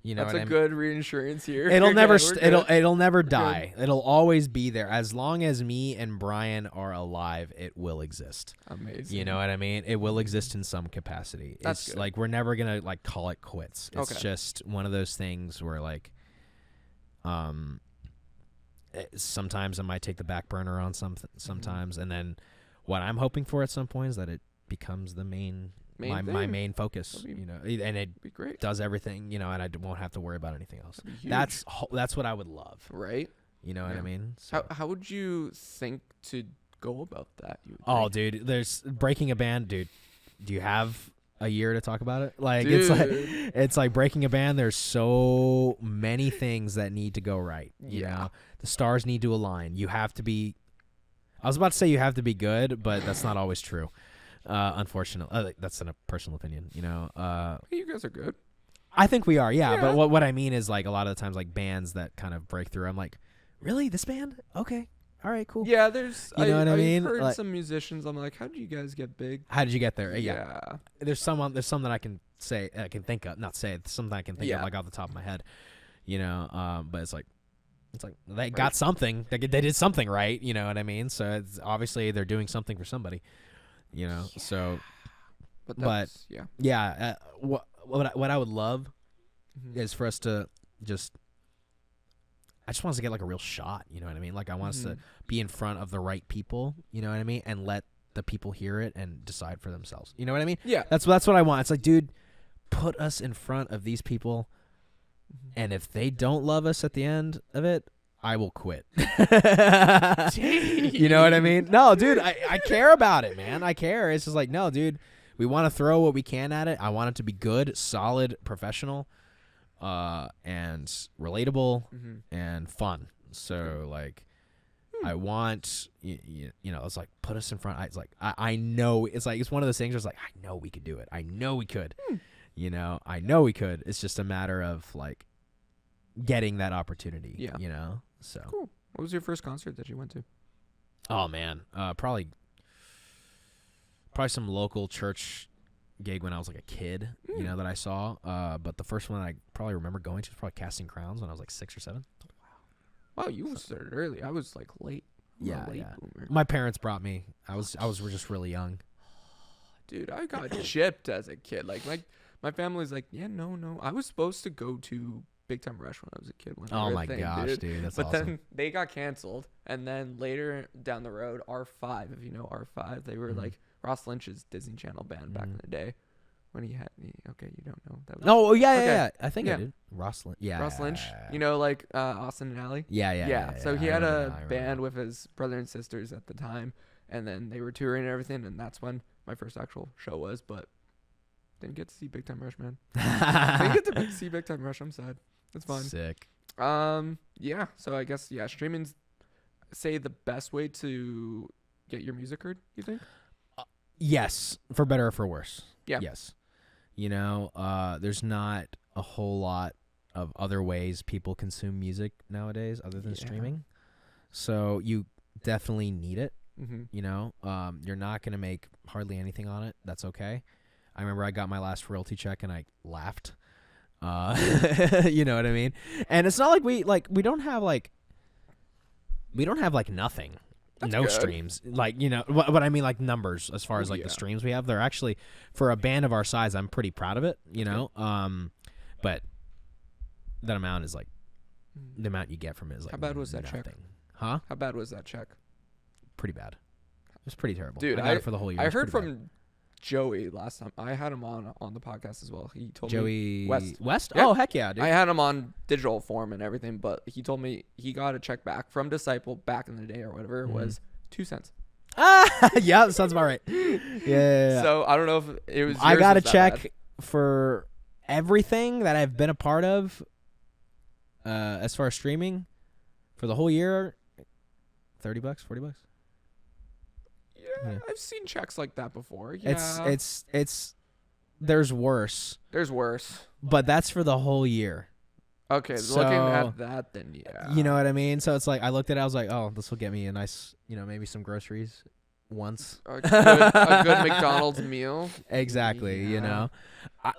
Speaker 2: You know,
Speaker 1: that's a good reinsurance here.
Speaker 2: It'll never it'll never die. It'll always be there as long as me and Brian are alive. It will exist.
Speaker 1: Amazing.
Speaker 2: You know what I mean? It will exist in some capacity.
Speaker 1: That's
Speaker 2: it's
Speaker 1: good.
Speaker 2: like we're never gonna like call it quits. It's just one of those things where like, sometimes I might take the back burner on sometimes, and then what I'm hoping for at some point is that it becomes the main main focus, you know, and it
Speaker 1: be great.
Speaker 2: Does everything, you know, and I won't have to worry about anything else. That's what I would love,
Speaker 1: right?
Speaker 2: You know what I mean? So.
Speaker 1: How would you think to go about that?
Speaker 2: Dude, there's breaking a band, dude. Do you have a year to talk about it? Like it's like breaking a band. There's so many things that need to go right. You know, the stars need to align. You have to be. I was about to say you have to be good, but that's not always true. Unfortunately, that's in a personal opinion, you know.
Speaker 1: You guys are good.
Speaker 2: I think we are, yeah. But what I mean is, like, a lot of the times, like, bands that kind of break through, I'm like, really, this band? Okay, all right, cool.
Speaker 1: Yeah, there's.
Speaker 2: You know what I mean?
Speaker 1: I've heard
Speaker 2: like,
Speaker 1: some musicians. I'm like, how did you guys get big?
Speaker 2: How did you get there? Yeah. There's some that I can say, I can think of, not say, something I can think of, like off the top of my head, you know. But it's like they got something. They did something right. You know what I mean? So it's obviously they're doing something for somebody. You know, so, what I would love is for us to I just want us to get like a real shot. You know what I mean? Like I want us to be in front of the right people. You know what I mean? And let the people hear it and decide for themselves. You know what I mean?
Speaker 1: Yeah.
Speaker 2: That's what I want. It's like, dude, put us in front of these people, and if they don't love us at the end of it, I will quit. You know what I mean? No, dude, I care about it, man. I care. It's just like, no, dude, we want to throw what we can at it. I want it to be good, solid, professional, and relatable and fun. So, like, I want, you know, it's like, put us in front. It's like, I know, it's like, it's one of those things where it's like, I know we could do it. I know we could. You know, I know we could. It's just a matter of, like, getting that opportunity, you know? So
Speaker 1: cool. What was your first concert that you went to?
Speaker 2: Oh man, probably some local church gig when I was like a kid, you know, that I saw. But the first one I probably remember going to was probably Casting Crowns when I was like 6 or 7.
Speaker 1: Wow, you started early. I was like late.
Speaker 2: Yeah,
Speaker 1: late
Speaker 2: yeah.
Speaker 1: boomer.
Speaker 2: My parents brought me. I was just really young.
Speaker 1: Dude, I got chipped as a kid. Like my family's like, yeah, no. I was supposed to go to Big Time Rush when I was a kid.
Speaker 2: Oh my gosh, dude, that's
Speaker 1: but
Speaker 2: awesome.
Speaker 1: Then they got canceled, and then later down the road, R5, if you know R5, they were like Ross Lynch's Disney Channel band back in the day when he had. Okay, you don't know that.
Speaker 2: Yeah. I think I did. Ross Lynch. Yeah,
Speaker 1: Ross Lynch. You know, like Austin and Ally.
Speaker 2: Yeah.
Speaker 1: So he had a band with his brother and sisters at the time, and then they were touring and everything, and that's when my first actual show was. But didn't get to see Big Time Rush, man. Didn't get to see Big Time Rush. I'm sad. It's fun.
Speaker 2: Sick.
Speaker 1: Yeah. So I guess streaming's say the best way to get your music heard. You think?
Speaker 2: Yes, for better or for worse.
Speaker 1: Yeah.
Speaker 2: Yes. You know, there's not a whole lot of other ways people consume music nowadays other than streaming. So you definitely need it. You know, you're not going to make hardly anything on it. That's okay. I remember I got my last royalty check and I laughed. You know what I mean? And it's not like we don't have nothing.
Speaker 1: That's
Speaker 2: no
Speaker 1: good.
Speaker 2: Streams. Like, you know, what I mean, like numbers as far as like the streams we have. They're actually, for a band of our size, I'm pretty proud of it, you know? But that amount is like, the amount you get from it is like,
Speaker 1: how bad was that
Speaker 2: nothing.
Speaker 1: check?
Speaker 2: Huh?
Speaker 1: How bad was that check?
Speaker 2: Pretty bad. It was pretty terrible.
Speaker 1: Dude,
Speaker 2: I got it for the whole year.
Speaker 1: I heard from Joey last time. I had him on the podcast as well. He told me
Speaker 2: West?
Speaker 1: Yeah.
Speaker 2: Oh, heck yeah, dude.
Speaker 1: I had him on digital form and everything, but he told me he got a check back from Disciple back in the day or whatever. It was 2 cents.
Speaker 2: Yeah, that sounds about right. Yeah.
Speaker 1: So I don't know if it was.
Speaker 2: I got a check
Speaker 1: bad.
Speaker 2: for everything that I've been a part of, as far as streaming, for the whole year. $30, $40.
Speaker 1: Yeah, I've seen checks like that before. Yeah.
Speaker 2: It's there's worse.
Speaker 1: There's worse.
Speaker 2: But that's for the whole year.
Speaker 1: Okay,
Speaker 2: So,
Speaker 1: looking at that, then yeah.
Speaker 2: You know what I mean? So it's like I looked at it, I was like, oh, this will get me a nice, you know, maybe some groceries once.
Speaker 1: A good McDonald's meal.
Speaker 2: Exactly,
Speaker 1: Yeah.
Speaker 2: you know.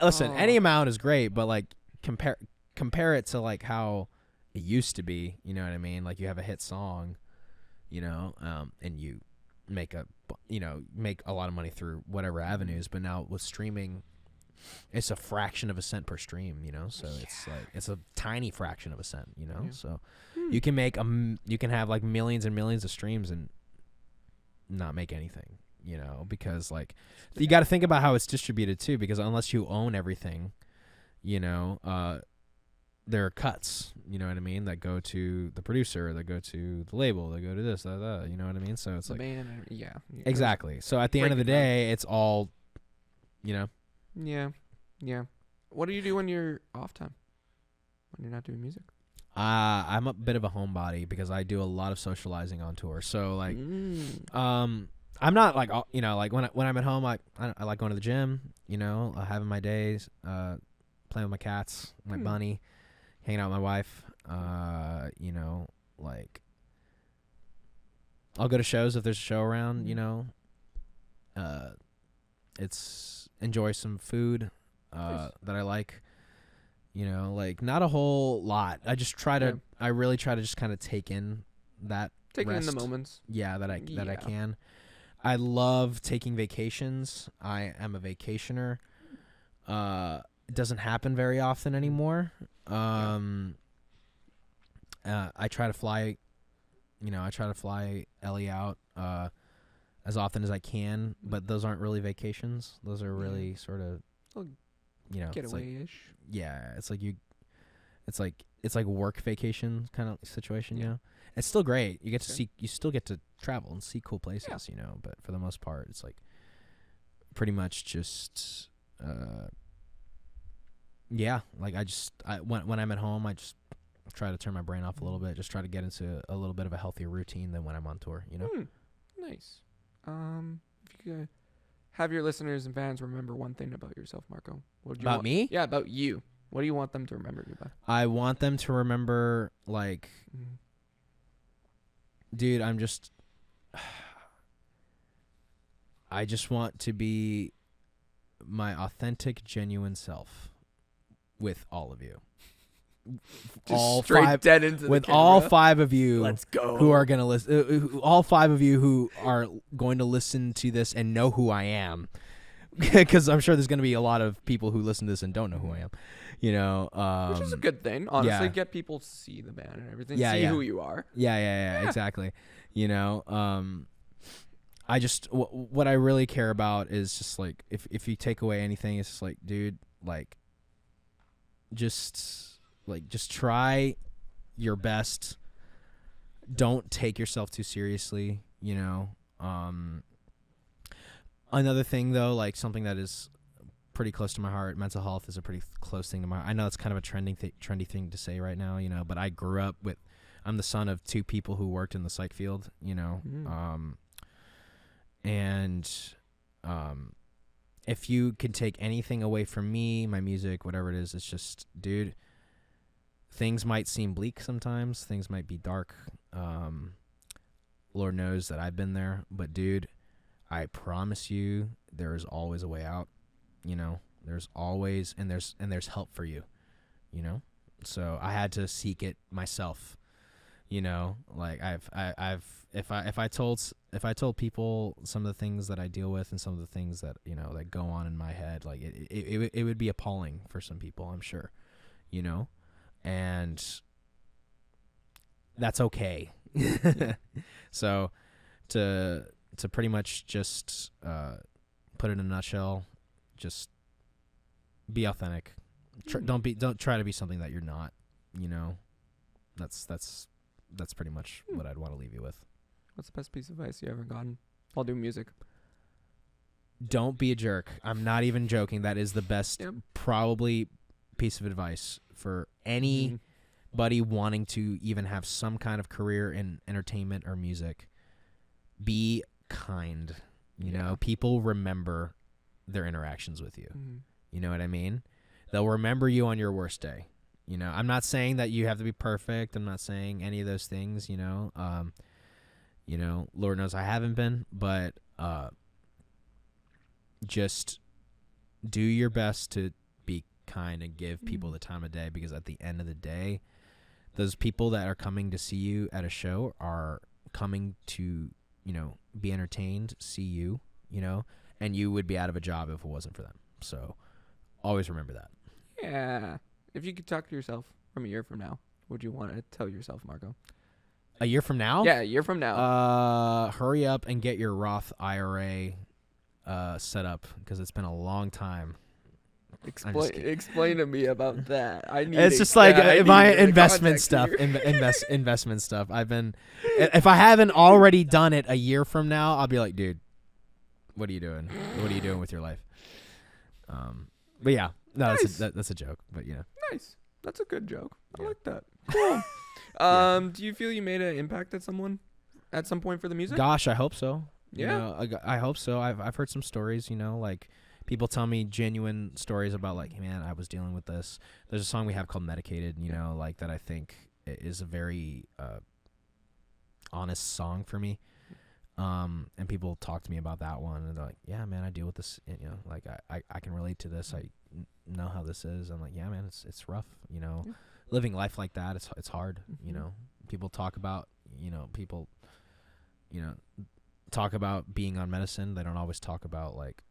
Speaker 2: Listen, any amount is great, but like compare it to like how it used to be, you know what I mean? Like you have a hit song, you know, and you make a lot of money through whatever avenues, but now with streaming it's a fraction of a cent per stream, you know, so it's like it's a tiny fraction of a cent, you know. So you can make you can have like millions and millions of streams and not make anything, you know, because like you got to think about how it's distributed too, because unless you own everything, you know, there are cuts, you know what I mean, that go to the producer, that go to the label, that go to this, that, you know what I mean? So it's the like
Speaker 1: band,
Speaker 2: exactly. So at the end of the day, it's all, you know.
Speaker 1: Yeah. What do you do when you're off time? When you're not doing music?
Speaker 2: I'm a bit of a homebody because I do a lot of socializing on tour. So like, I'm not like, you know, like when I'm at home, I like going to the gym, you know, having my days, playing with my cats, my bunny, hanging out with my wife, you know, like I'll go to shows if there's a show around, you know, it's enjoy some food, that I like, you know, like not a whole lot. I just try to, I really try to just kind of take in that
Speaker 1: taking
Speaker 2: rest.
Speaker 1: in the moments.
Speaker 2: Yeah, that I can. I love taking vacations. I am a vacationer. It doesn't happen very often anymore. I try to fly, you know, Ellie out as often as I can, but those aren't really vacations. Those are really sort of, you know,
Speaker 1: Getaway-ish.
Speaker 2: It's like you, it's like work vacation kind of situation, you know. It's still great. You get to you still get to travel and see cool places, you know. But for the most part, it's like pretty much just, like when I'm at home, I just try to turn my brain off a little bit, just try to get into a little bit of a healthier routine than when I'm on tour, you know.
Speaker 1: Nice. If you could have your listeners and fans remember one thing about yourself, Marco. What do you want?
Speaker 2: Me?
Speaker 1: Yeah, about you. What do you want them to remember you by?
Speaker 2: I want them to remember, like, dude, I just want to be my authentic, genuine self with all of you.
Speaker 1: Just straight dead into the camera.
Speaker 2: All 5 of you.
Speaker 1: Let's go.
Speaker 2: Who are going to listen? All 5 of you who are going to listen to this and know who I am. Because I'm sure there's going to be a lot of people who listen to this and don't know who I am. You know,
Speaker 1: which is a good thing, honestly. Get people to see the band and everything, see who you are.
Speaker 2: Yeah, exactly. You know, I just what I really care about is just like if you take away anything, it's just like, dude, like just try your best. Don't take yourself too seriously. You know. Another thing though, like something that is pretty close to my heart. Mental health is a pretty close thing to my heart. I know it's kind of a trendy thing to say right now, you know, but I grew up I'm the son of 2 people who worked in the psych field, you know. If you can take anything away from me, my music, whatever it is, it's just, dude, things might seem bleak sometimes. Things might be dark. Lord knows that I've been there, but dude, I promise you there is always a way out. You know, there's always, and there's help for you, you know? So I had to seek it myself, you know, like if I told people some of the things that I deal with and some of the things that, you know, that go on in my head, like it would be appalling for some people, I'm sure, you know, and that's okay. So to pretty much just, put it in a nutshell, just be authentic. Don't try to be something that you're not, you know. That's pretty much what I'd want to leave you with.
Speaker 1: What's the best piece of advice you ever gotten while doing music?
Speaker 2: Don't be a jerk. I'm not even joking. That is the best probably piece of advice for anybody wanting to even have some kind of career in entertainment or music. Be kind. You know, people remember their interactions with you. You know what I mean? They'll remember you on your worst day. You know, I'm not saying that you have to be perfect. I'm not saying any of those things, you know. You know, Lord knows I haven't been, but just do your best to be kind and give people the time of day, because at the end of the day, those people that are coming to see you at a show are coming to, you know, be entertained, see you, you know, and you would be out of a job if it wasn't for them. So always remember that.
Speaker 1: Yeah. If you could talk to yourself from a year from now, what would you want to tell yourself, Marco?
Speaker 2: A year from now?
Speaker 1: Yeah, a year from now.
Speaker 2: Hurry up and get your Roth IRA set up, because it's been a long time.
Speaker 1: Explain to me about that.
Speaker 2: It's just like my investment stuff. Investment stuff. If I haven't already done it a year from now, I'll be like, dude, what are you doing? What are you doing with your life? But yeah, no, nice. That's a joke. But yeah,
Speaker 1: nice. That's a good joke. I like that. Cool. Do you feel you made an impact at someone at some point for the music?
Speaker 2: Gosh, I hope so.
Speaker 1: Yeah,
Speaker 2: you know, I hope so. I've heard some stories. You know, like people tell me genuine stories about like, hey, man, I was dealing with this. There's a song we have called "Medicated," you know, like that. I think is a very honest song for me. And people talk to me about that one, and they're like, yeah, man, I deal with this, you know, like I can relate to this. I know how this is. I'm like, yeah, man, it's rough, you know, living life like that. It's hard, you know. People talk about, talk about being on medicine. They don't always talk about like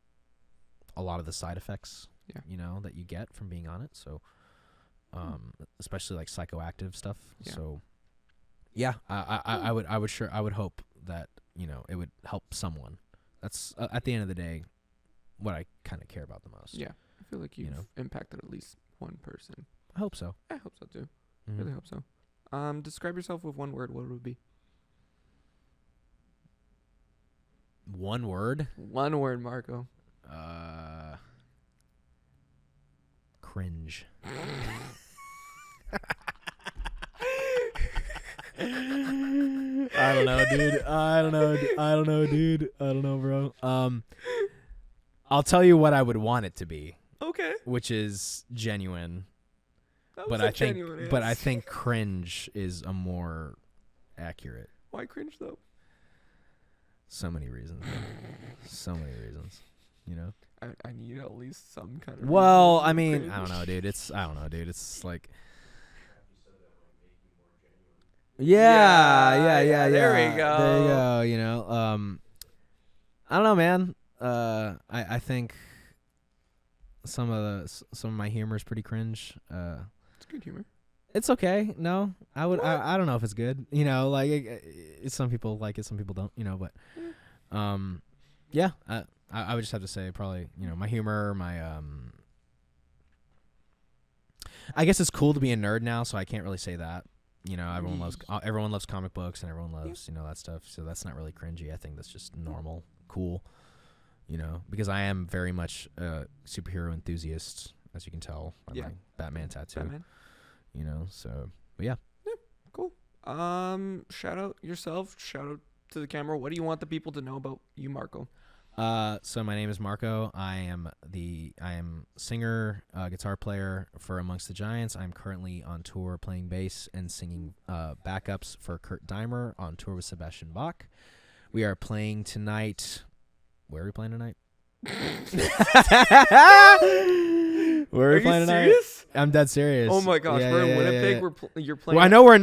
Speaker 2: a lot of the side effects, you know, that you get from being on it. So, especially like psychoactive stuff. Yeah. So yeah, I would hope that, you know, it would help someone. That's at the end of the day what I kind of care about the most.
Speaker 1: Yeah, I feel like you've impacted at least one person
Speaker 2: I hope so.
Speaker 1: I hope so too.
Speaker 2: Mm-hmm.
Speaker 1: Really hope so. Describe yourself with one word. What would it be?
Speaker 2: One word?
Speaker 1: One word, Marco.
Speaker 2: Cringe. I don't know, dude. I don't know, dude. I don't know, bro. I'll tell you what I would want it to be.
Speaker 1: Okay.
Speaker 2: Which is genuine.
Speaker 1: But
Speaker 2: I think cringe is a more accurate.
Speaker 1: Why cringe though?
Speaker 2: So many reasons. So many reasons. You know?
Speaker 1: I need at least some kind of
Speaker 2: Well,
Speaker 1: reason
Speaker 2: I mean,
Speaker 1: cringe.
Speaker 2: I don't know, dude. It's like Yeah.
Speaker 1: There we go.
Speaker 2: There you go, you know. I don't know, man. I think some of my humor is pretty cringe.
Speaker 1: It's good humor.
Speaker 2: It's okay. No, I don't know if it's good. You know, like it's some people like it, some people don't. You know, but yeah. I would just have to say probably, you know, my humor, my I guess it's cool to be a nerd now, so I can't really say that. You know, everyone loves comic books and everyone loves, you know, that stuff. So that's not really cringy. I think that's just normal, cool. You know, because I am very much a superhero enthusiast, as you can tell by my Batman tattoo.
Speaker 1: Batman.
Speaker 2: You know, so but yeah.
Speaker 1: Yeah, cool. Shout out yourself. Shout out to the camera. What do you want the people to know about you, Marco?
Speaker 2: So my name is Marco. I am singer, guitar player for Amongst the Giants. I'm currently on tour playing bass and singing backups for Kurt Deimer on tour with Sebastian Bach. We are playing tonight. Where are we playing tonight? Where are we playing tonight?
Speaker 1: Serious?
Speaker 2: I'm dead serious.
Speaker 1: Oh my gosh, we're in Winnipeg.
Speaker 2: Yeah.
Speaker 1: You're playing.
Speaker 2: Well, I know we're in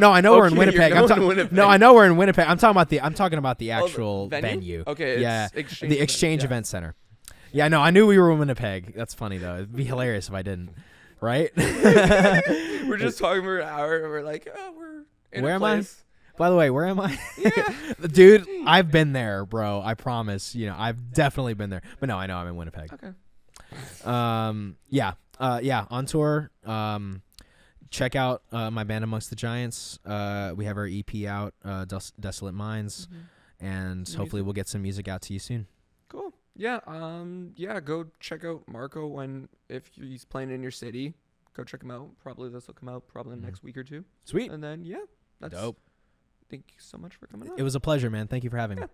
Speaker 2: Winnipeg.
Speaker 1: Winnipeg.
Speaker 2: No, I know we're in Winnipeg. I'm talking about the actual
Speaker 1: venue. Okay.
Speaker 2: Yeah.
Speaker 1: It's
Speaker 2: The Exchange Event Center. Yeah, no, I knew we were in Winnipeg. That's funny though. It'd be hilarious if I didn't. Right?
Speaker 1: We're just talking for an hour and we're like, oh, we're in
Speaker 2: Where
Speaker 1: a
Speaker 2: am I?
Speaker 1: place.
Speaker 2: By the way, where am I?
Speaker 1: Yeah.
Speaker 2: Dude, I've been there, bro. I promise. You know, I've definitely been there. But no, I know I'm in Winnipeg.
Speaker 1: Okay.
Speaker 2: Yeah, on tour. Check out my band Amongst the Giants. We have our EP out, Desolate Minds, and hopefully we'll get some music out to you soon.
Speaker 1: Cool. Yeah. Go check out Marco if he's playing in your city. Go check him out. Probably this will come out probably in the next week or two.
Speaker 2: Sweet.
Speaker 1: And then that's
Speaker 2: dope.
Speaker 1: Thank you so much for coming on.
Speaker 2: It was a pleasure, man. Thank you for having me.